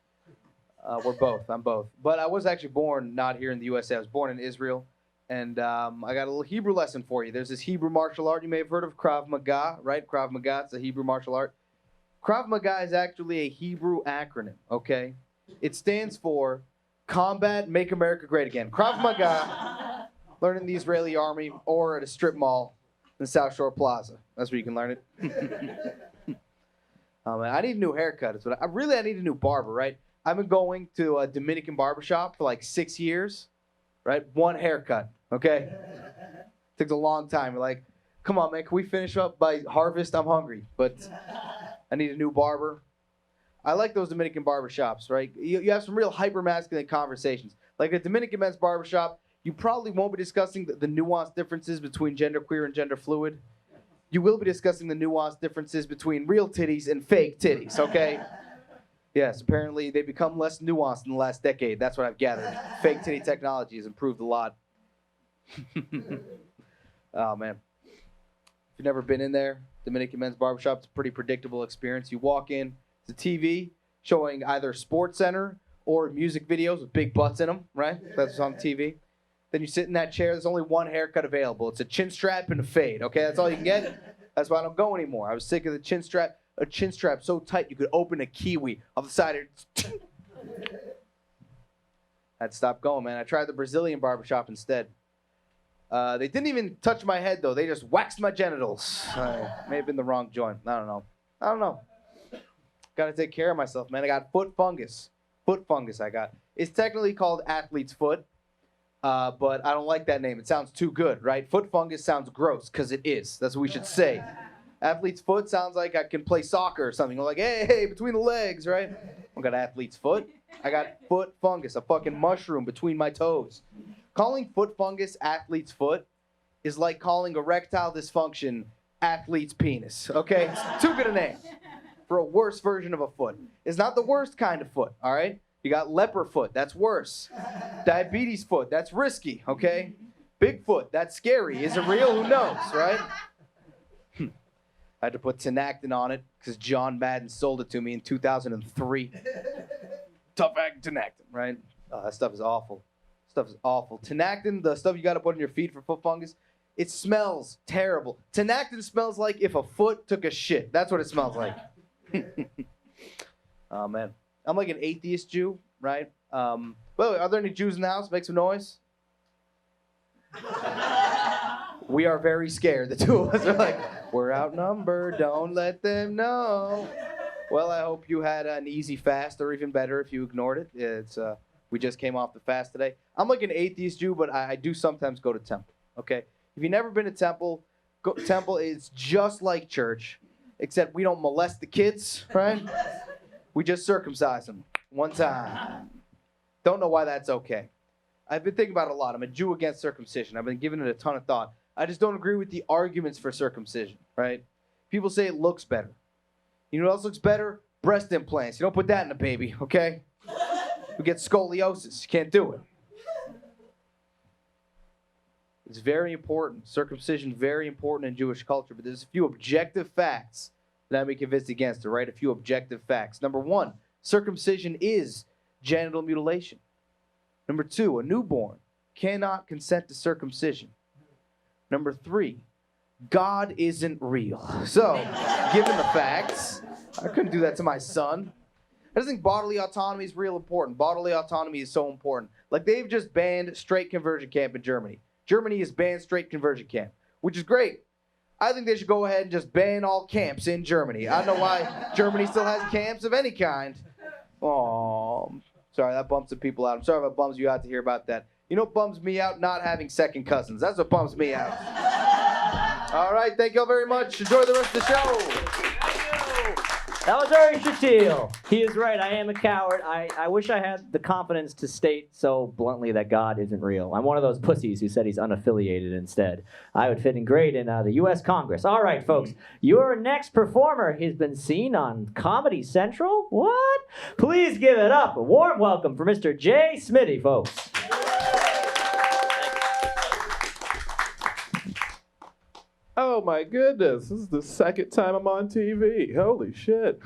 We're both. I'm both. But I was actually born not here in the USA. I was born in Israel. And I got a little Hebrew lesson for you. There's this Hebrew martial art you may have heard of, Krav Maga, right? Krav Maga, it's a Hebrew martial art. Krav Maga is actually a Hebrew acronym, okay? It stands for Combat Make America Great Again. Krav Maga, learn in the Israeli army or at a strip mall in South Shore Plaza. That's where you can learn it. Oh, man, I need a new haircut. It's what I need a new barber, right? I've been going to a Dominican barbershop for like 6 years. Right? One haircut, okay? Takes a long time. We're like, come on, man, can we finish up by harvest? I'm hungry, but I need a new barber. I like those Dominican barbershops, right? You have some real hyper-masculine conversations. Like a Dominican men's barbershop, you probably won't be discussing the nuanced differences between genderqueer and gender fluid. You will be discussing the nuanced differences between real titties and fake titties, okay? Yes, apparently they become less nuanced in the last decade. That's what I've gathered. Fake titty technology has improved a lot. Oh, man. If you've never been in there, Dominican men's barbershop, it's a pretty predictable experience. You walk in, it's a TV showing either Sports Center or music videos with big butts in them, right? That's what's on TV. Then you sit in that chair. There's only one haircut available. It's a chin strap and a fade, okay? That's all you can get. That's why I don't go anymore. I was sick of the chin strap. A chin strap so tight you could open a kiwi off the side of it. I had to stop going, man. I tried the Brazilian barbershop instead. They didn't even touch my head, though. They just waxed my genitals. May have been the wrong joint. I don't know. Got to take care of myself, man. I got foot fungus. Foot fungus I got. It's technically called athlete's foot, but I don't like that name. It sounds too good, right? Foot fungus sounds gross, because it is. That's what we should say. Athlete's foot sounds like I can play soccer or something. I'm like, hey, between the legs, right? I got athlete's foot. I got foot fungus, a fucking mushroom between my toes. Calling foot fungus athlete's foot is like calling erectile dysfunction athlete's penis, okay? It's too good a name for a worse version of a foot. It's not the worst kind of foot, all right? You got leper foot, that's worse. Diabetes foot, that's risky, okay? Bigfoot, that's scary. Is it real? Who knows, right? I had to put Tinactin on it because John Madden sold it to me in 2003. Tough act Tinactin, right? Oh, that stuff is awful. Stuff is awful. Tinactin, the stuff you got to put on your feet for foot fungus, it smells terrible. Tinactin smells like if a foot took a shit. That's what it smells like. Oh, man. I'm like an atheist Jew, right? By the way, are there any Jews in the house? Make some noise. We are very scared. The two of us are like, we're outnumbered. Don't let them know. Well, I hope you had an easy fast, or even better if you ignored it. It's we just came off the fast today. I'm like an atheist Jew, but I do sometimes go to temple. Okay, if you've never been to temple, temple is just like church, except we don't molest the kids, right? We just circumcise them one time. Don't know why that's okay. I've been thinking about it a lot. I'm a Jew against circumcision. I've been giving it a ton of thought. I just don't agree with the arguments for circumcision, right? People say it looks better. You know what else looks better? Breast implants. You don't put that in a baby, okay? We get scoliosis. You can't do it. It's very important. Circumcision, very important in Jewish culture, but there's a few objective facts that I'm convinced against it, right? A few objective facts. Number one, circumcision is genital mutilation. Number two, a newborn cannot consent to circumcision. Number three, God isn't real. So, given the facts, I couldn't do that to my son. I just think bodily autonomy is real important. Bodily autonomy is so important. Like, they've just banned straight conversion camp in Germany. Germany has banned straight conversion camp, which is great. I think they should go ahead and just ban all camps in Germany. I don't know why Germany still has camps of any kind. Oh, sorry, that bumps some people out. I'm sorry if it bums you out to hear about that. You know what bums me out? Not having second cousins. That's what bums me out. All right, thank you all very much. Enjoy the rest of the show. That was very Shatil. He is right. I am a coward. I wish I had the confidence to state so bluntly that God isn't real. I'm one of those pussies who said he's unaffiliated instead. I would fit in great in the U.S. Congress. All right, folks. Your next performer has been seen on Comedy Central. What? Please give it up. A warm welcome for Mr. J. Smitty, folks. Oh my goodness, this is the second time I'm on TV. Holy shit.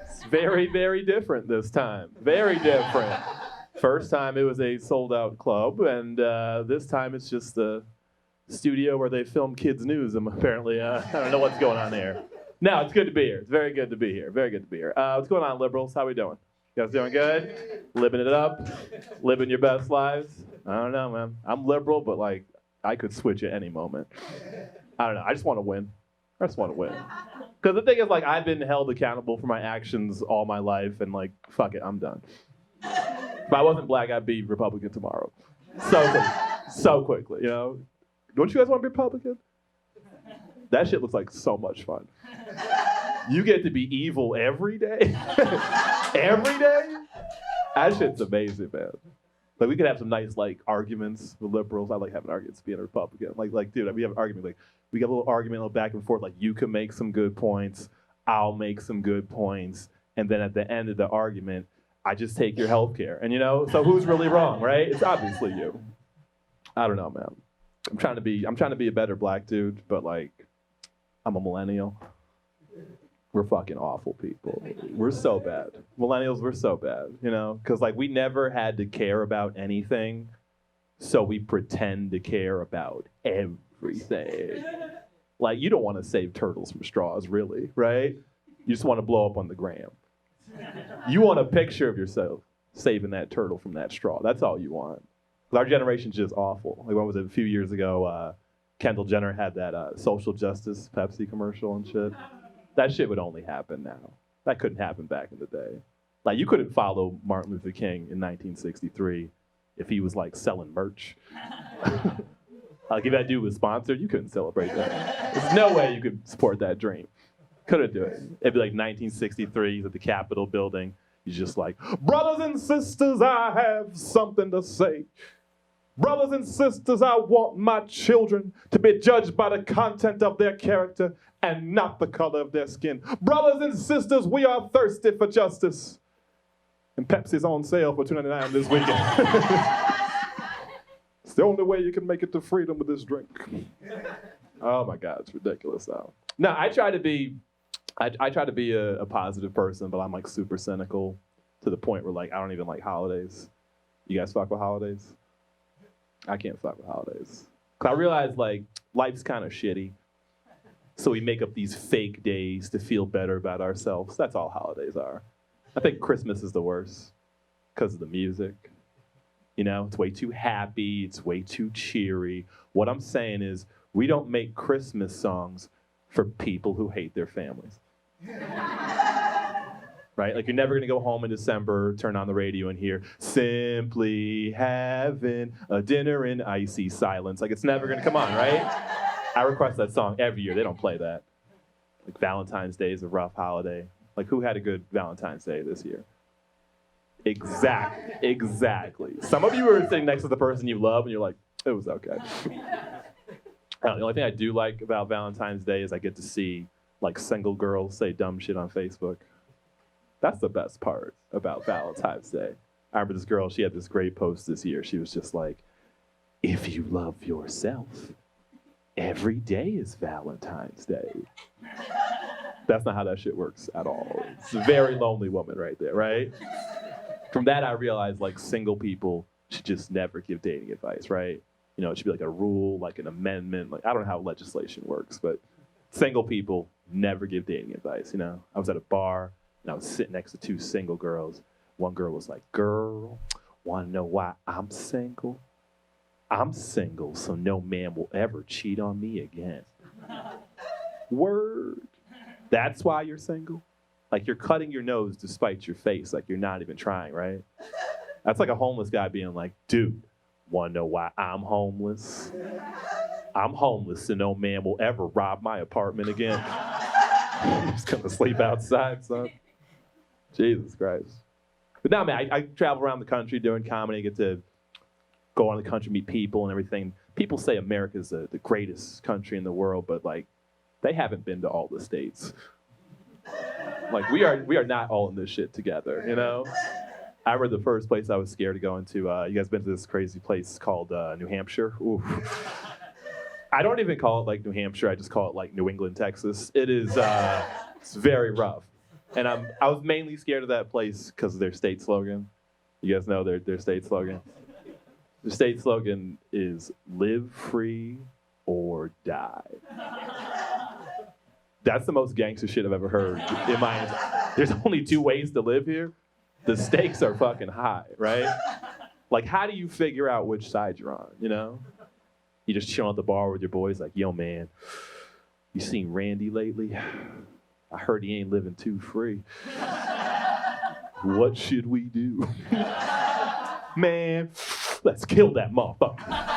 It's very, very different this time. Very different. First time it was a sold out club, and this time it's just the studio where they film kids' news. And apparently, I don't know what's going on there. No, it's good to be here. It's very good to be here. Very good to be here. What's going on, liberals? How we doing? You guys doing good? Living it up? Living your best lives? I don't know, man. I'm liberal, but like, I could switch at any moment. I don't know. I just want to win. I just want to win. Because the thing is, like, I've been held accountable for my actions all my life, and like, fuck it, I'm done. If I wasn't black, I'd be Republican tomorrow. So quickly, you know? Don't you guys want to be Republican? That shit looks like so much fun. You get to be evil every day? Every day? That shit's amazing, man. Like, we could have some nice, like, arguments with liberals. I like having arguments being a Republican. Like, dude, we have an argument. Like, we get a little argument, a little back and forth. Like, you can make some good points. I'll make some good points. And then at the end of the argument, I just take your health care. And, you know, so who's really wrong, right? It's obviously you. I don't know, man. I'm trying to be a better black dude, but, like, I'm a millennial. We're fucking awful people. We're so bad. Millennials, we're so bad, you know? Because, like, we never had to care about anything, so we pretend to care about everything. Like, you don't want to save turtles from straws, really, right? You just want to blow up on the gram. You want a picture of yourself saving that turtle from that straw. That's all you want. 'Cause our generation's just awful. Like, what was it, a few years ago, Kendall Jenner had that social justice Pepsi commercial and shit. That shit would only happen now. That couldn't happen back in the day. Like, you couldn't follow Martin Luther King in 1963 if he was, like, selling merch. Like if that dude was sponsored, you couldn't celebrate that. There's no way you could support that dream. Couldn't do it. It'd be like 1963 at the Capitol building. He's just like, brothers and sisters, I have something to say. Brothers and sisters, I want my children to be judged by the content of their character and not the color of their skin. Brothers and sisters, we are thirsty for justice. And Pepsi's on sale for $2.99 this weekend. It's the only way you can make it to freedom with this drink. Oh my God, it's ridiculous. No, I try to be a positive person, but I'm like super cynical to the point where like I don't even like holidays. You guys fuck with holidays? I can't fuck with holidays. Cause I realize like life's kind of shitty. So we make up these fake days to feel better about ourselves. That's all holidays are. I think Christmas is the worst because of the music. You know, it's way too happy, it's way too cheery. What I'm saying is we don't make Christmas songs for people who hate their families. Right? Like you're never gonna go home in December, turn on the radio and hear simply having a dinner in icy silence. Like it's never gonna come on, right? I request that song every year. They don't play that. Like Valentine's Day is a rough holiday. Like who had a good Valentine's Day this year? Exactly. Some of you are sitting next to the person you love and you're like, it was okay. The only thing I do like about Valentine's Day is I get to see like single girls say dumb shit on Facebook. That's the best part about Valentine's Day. I remember this girl, she had this great post this year. She was just like, if you love yourself, every day is Valentine's Day. That's not how that shit works at all. It's a very lonely woman right there, right? From that, I realized like single people should just never give dating advice, right? You know, it should be like a rule, like an amendment. Like I don't know how legislation works, but single people never give dating advice, you know? I was at a bar and I was sitting next to two single girls. One girl was like, girl, wanna know why I'm single? I'm single so no man will ever cheat on me again. Word. That's why you're single? Like you're cutting your nose to spite your face, like you're not even trying, right? That's like a homeless guy being like, dude, wanna know why I'm homeless? I'm homeless so no man will ever rob my apartment again. I'm just gonna sleep outside, son. Jesus Christ. But no, man, I travel around the country doing comedy, get to go on the country, meet people and everything. People say America's the greatest country in the world, but like, they haven't been to all the states. Like we are not all in this shit together, you know? I remember the first place I was scared to go into, you guys been to this crazy place called New Hampshire? Ooh. I don't even call it like New Hampshire, I just call it like New England, Texas. It is, it's very rough. And I was mainly scared of that place because of their state slogan. You guys know their state slogan? The state slogan is live free or die. That's the most gangster shit I've ever heard in my entire. There's only two ways to live here. The stakes are fucking high, right? Like, how do you figure out which side you're on, you know? You just chill at the bar with your boys like, yo, man, you seen Randy lately? I heard he ain't living too free. What should we do? Man, let's kill that motherfucker.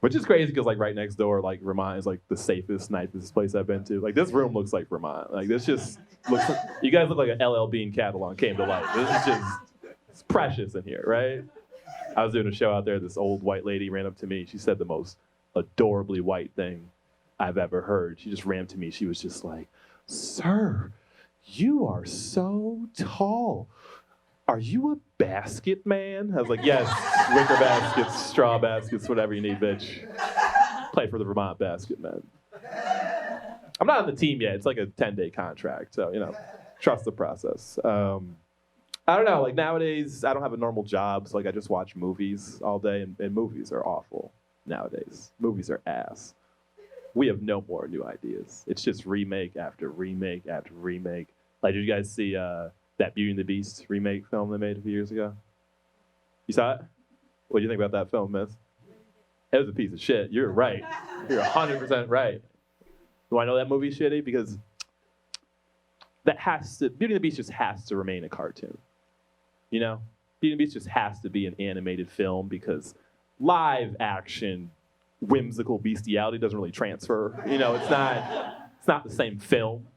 Which is crazy because like right next door, like Vermont is like the safest, nicest place I've been to. Like this room looks like Vermont. Like this just looks, you guys look like an LL Bean catalog came to life. This is just, it's precious in here, right? I was doing a show out there, this old white lady ran up to me. She said the most adorably white thing I've ever heard. She just ran to me. She was just like, sir, you are so tall. Are you a basket man? I was like, yes, wicker baskets, straw baskets, whatever you need, bitch. Play for the Vermont Basket Men. I'm not on the team yet. It's like a 10-day contract, so, you know, trust the process. I don't know, like nowadays, I don't have a normal job, so like I just watch movies all day, and movies are awful nowadays. Movies are ass. We have no more new ideas. It's just remake after remake after remake. Like, did you guys see that Beauty and the Beast remake film they made a few years ago? You saw it? What do you think about that film, miss? It was a piece of shit. You're right. You're 100% right. Do I know that movie's shitty? Because Beauty and the Beast just has to remain a cartoon. You know? Beauty and the Beast just has to be an animated film because live action whimsical bestiality doesn't really transfer. You know, it's not the same film.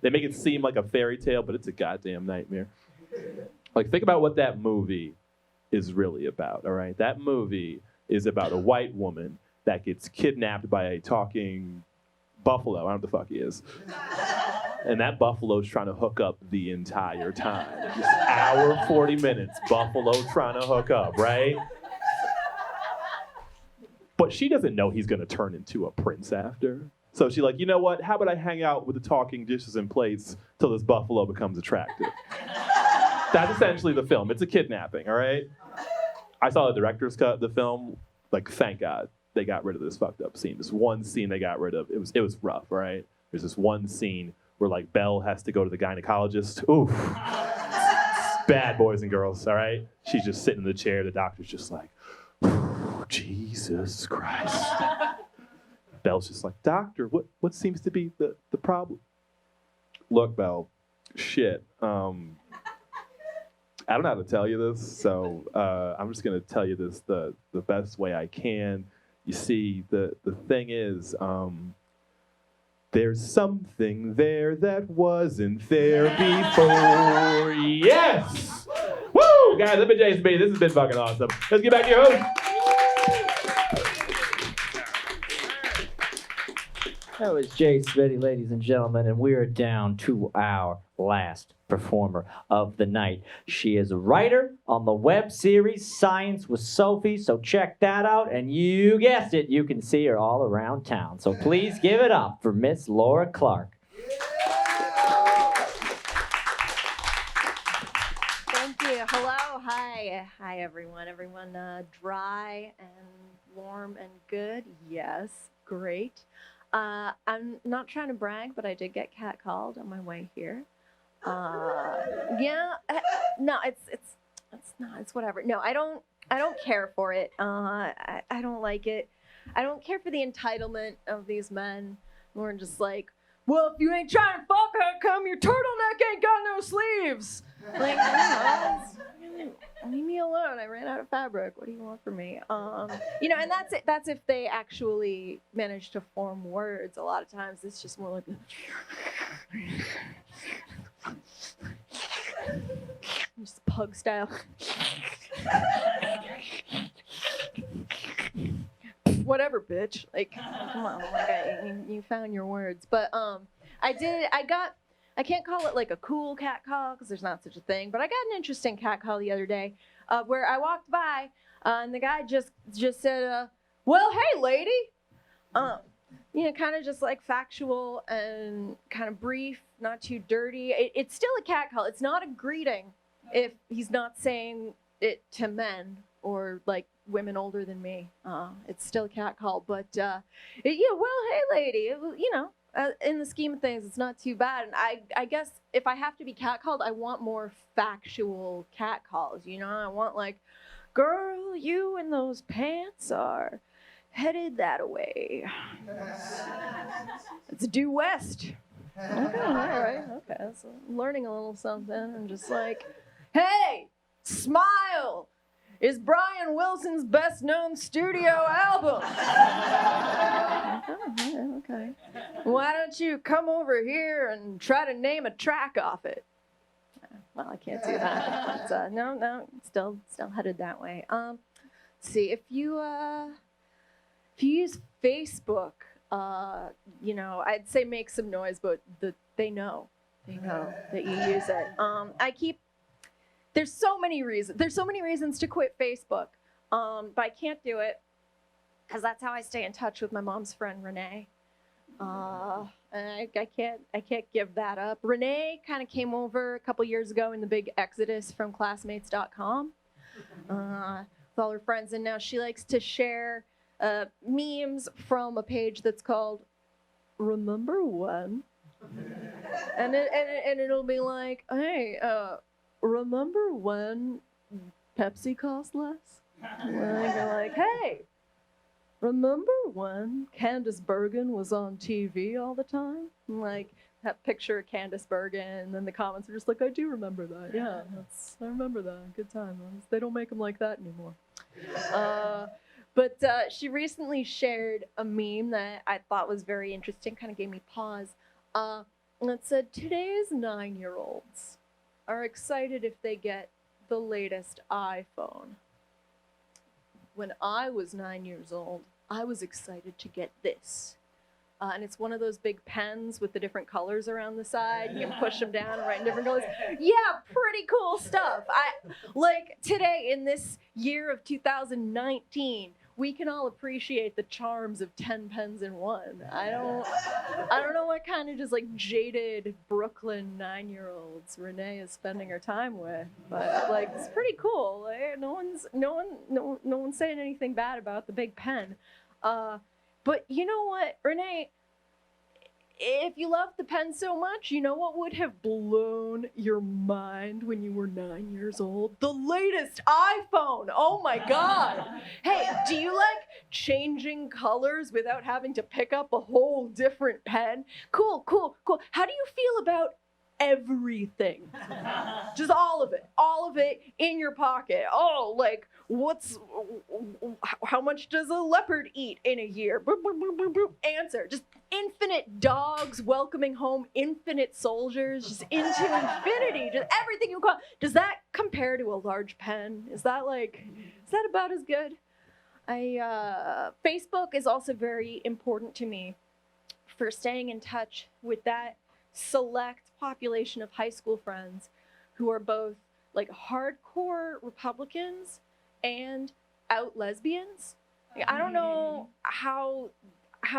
They make it seem like a fairy tale, but it's a goddamn nightmare. Like, think about what that movie is really about, all right? That movie is about a white woman that gets kidnapped by a talking buffalo. I don't know what the fuck he is. And that buffalo's trying to hook up the entire time. Just hour, 40 minutes, buffalo trying to hook up, right? But she doesn't know he's gonna turn into a prince after. So she's like, you know what? How about I hang out with the talking dishes and plates till this buffalo becomes attractive? That's essentially the film. It's a kidnapping, all right? I saw the director's cut of the film. Like, thank God they got rid of this fucked up scene. This one scene they got rid of. It was rough, all right? There's this one scene where, like, Belle has to go to the gynecologist. Oof. Bad, boys and girls, all right? She's just sitting in the chair. The doctor's just like, Jesus Christ. Belle's just like, doctor, what seems to be the problem? Look, Belle, shit. I don't know how to tell you this, so I'm just gonna tell you this the best way I can. You see, the thing is, there's something there that wasn't there before. Yes! Woo! Guys, I've been Jay Smitty. This has been fucking awesome. Let's get back to your host. That was Jay Smitty, ladies and gentlemen, and we are down to our last performer of the night. She is a writer on the web series Science with Sophie, so check that out, and you guessed it, you can see her all around town. So please give it up for Miss Laura Clark. Thank you. Hello. Hi. Hi, everyone. Everyone dry and warm and good? Yes. Great. I'm not trying to brag, but I did get catcalled on my way here. Yeah, no, it's whatever. No, I don't care for it. I don't like it. I don't care for the entitlement of these men who are just like, well, if you ain't trying to fuck, how come your turtleneck ain't got no sleeves? Like, leave me alone. I ran out of fabric. What do you want from me? You know, and that's it. That's if they actually manage to form words. A lot of times it's just more like just pug style. Whatever, bitch. Like, come on, like you found your words. But I can't call it like a cool cat call because there's not such a thing. But I got an interesting cat call the other day where I walked by and the guy just said, well, hey, lady. You know, kind of just like factual and kind of brief, not too dirty. It's still a cat call. It's not a greeting if he's not saying it to men or like women older than me. It's still a cat call. But, yeah, well, hey, lady, you know. In the scheme of things, it's not too bad. And I guess if I have to be catcalled, I want more factual catcalls. You know, I want like, girl, you and those pants are headed that way. It's due west. Okay, all right, okay. So I'm learning a little something. I'm just like, hey, Smile is Brian Wilson's best-known studio album. Okay. Why don't you come over here and try to name a track off it? Well, I can't do that. But, no, still headed that way. See, if you use Facebook, you know, I'd say make some noise, but they know that you use it. There's so many reasons. There's so many reasons to quit Facebook, but I can't do it because that's how I stay in touch with my mom's friend Renee. And I can't give that up. Renee kind of came over a couple years ago in the big exodus from classmates.com with all her friends, and now she likes to share memes from a page that's called Remember When, and it'll be like, hey. Remember when Pepsi cost less? You're like, hey, remember when Candace Bergen was on TV all the time? Like, that picture of Candace Bergen, and then the comments are just like, I do remember that. Yeah, I remember that. Good time. They don't make them like that anymore. But she recently shared a meme that I thought was very interesting, kind of gave me pause. And it said, today's 9-year-olds are excited if they get the latest iPhone. When I was 9 years old, I was excited to get this. And it's one of those big pens with the different colors around the side. You can push them down and write in different colors. Yeah, pretty cool stuff. Like today, in this year of 2019, we can all appreciate the charms of 10 pens in one. I don't know what kind of just like jaded Brooklyn 9-year-olds Renee is spending her time with, but like it's pretty cool. Like, no one's saying anything bad about the big pen. But you know what, Renee? If you love the pen so much, you know what would have blown your mind when you were 9 years old? The latest iPhone! Oh my God! Hey, do you like changing colors without having to pick up a whole different pen? Cool. How do you feel about everything? Just all of it in your pocket. Oh, like how much does a leopard eat in a year? Boop, boop, boop, boop, boop. Answer. Just infinite dogs welcoming home infinite soldiers, just into infinity, just everything you call. Does that compare to a large pen? Is that about as good? Facebook is also very important to me for staying in touch with that select population of high school friends who are both like hardcore Republicans and out lesbians. Like, I don't know how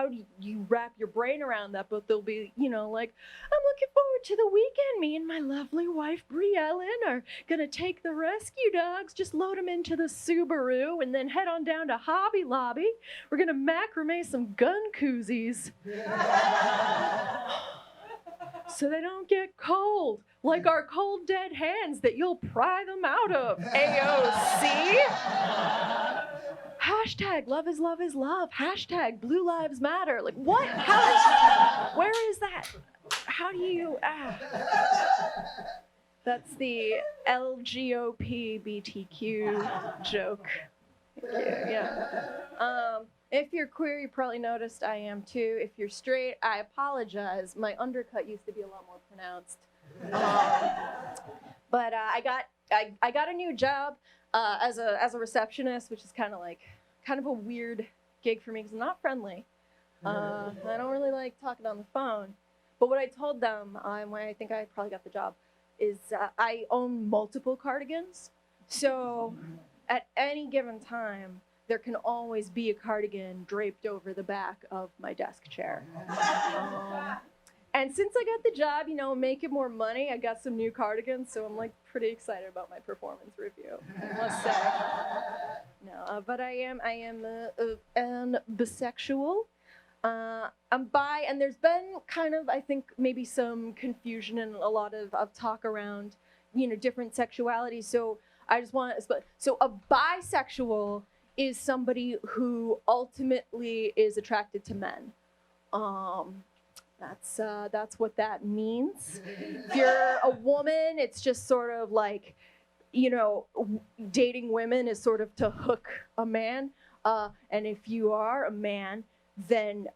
do you wrap your brain around that, but they'll be, like, I'm looking forward to the weekend. Me and my lovely wife, Briellen, are gonna take the rescue dogs, just load them into the Subaru, and then head on down to Hobby Lobby. We're gonna macrame some gun koozies. So they don't get cold, like our cold dead hands that you'll pry them out of, AOC. Hashtag love is love is love. Hashtag blue lives matter. Like what? Where is that? How do you, That's the LGOP-BTQ joke. Yeah. If you're queer, you probably noticed I am too. If you're straight, I apologize. My undercut used to be a lot more pronounced. But I got a new job as a receptionist, which is kind of a weird gig for me because I'm not friendly. I don't really like talking on the phone. But what I told them, when I think I probably got the job, is I own multiple cardigans. So at any given time, there can always be a cardigan draped over the back of my desk chair. And since I got the job, making more money, I got some new cardigans, so I'm pretty excited about my performance review, I must say. No, but I am an bisexual. I'm bi, and there's been kind of, I think, maybe some confusion and a lot of talk around, different sexualities. So I just want to, so a bisexual is somebody who ultimately is attracted to men. That's what that means. If you're a woman, it's just sort of like, dating women is sort of to hook a man. And if you are a man, then,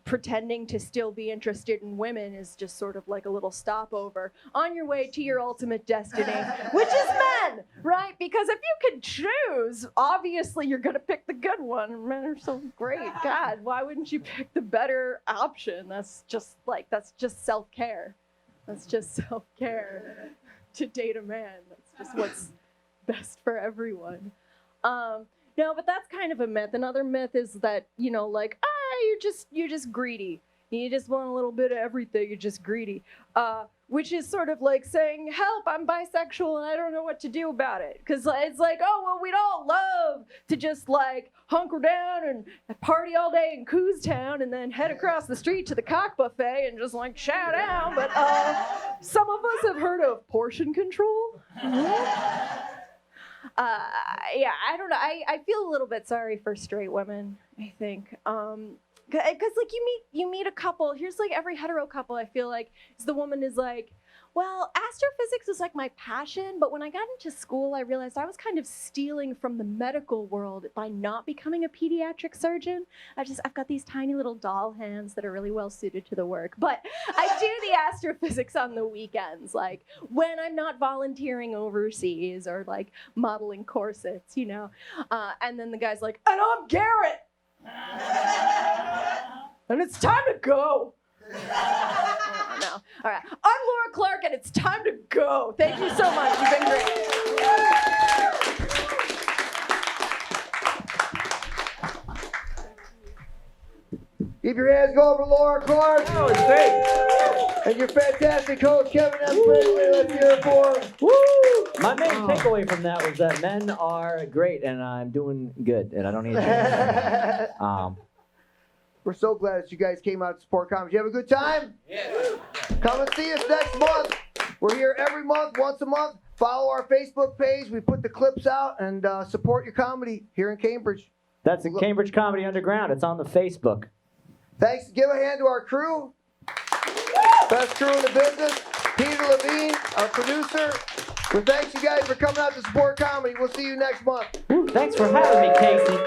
pretending to still be interested in women is just sort of like a little stopover on your way to your ultimate destiny, which is men, right? Because if you could choose, obviously you're gonna pick the good one. Men are so great. God, why wouldn't you pick the better option? That's just self-care. That's just self-care to date a man. That's just what's best for everyone. No, but that's kind of a myth. Another myth is that, you're just greedy. You just want a little bit of everything. You're just greedy. Which is sort of like saying, help, I'm bisexual and I don't know what to do about it. Because it's like, oh, well, we'd all love to just hunker down and party all day in Coos Town and then head across the street to the cock buffet and just shout out. But some of us have heard of portion control. Yeah, I don't know. I feel a little bit sorry for straight women, I think. Because you meet a couple. Here's every hetero couple. I feel like is the woman is like, Well, astrophysics is like my passion, but when I got into school, I realized I was kind of stealing from the medical world by not becoming a pediatric surgeon. I've got these tiny little doll hands that are really well suited to the work. But I do the astrophysics on the weekends, like when I'm not volunteering overseas or like modeling corsets, you know. And then the guy's like, and I'm Garrett! And it's time to go. Oh, no. All right. I'm Laura Clark, and it's time to go. Thank you so much. You've been great. Keep your hands going for Laura Clark. That was great. And your fantastic coach, Kevin S. Quigley. Let's hear it for him. Woo! My main takeaway from that was that men are great, and I'm doing good, and I don't need to. We're so glad that you guys came out to support comedy. You have a good time? Yeah. Come and see us next month. We're here every month, once a month. Follow our Facebook page. We put the clips out and support your comedy here in Cambridge. That's in Cambridge Comedy Underground. It's on the Facebook. Thanks. Give a hand to our crew. Best crew in the business. Peter Levine, our producer. Well, thanks you guys for coming out to support comedy. We'll see you next month. Thanks for having me, Casey.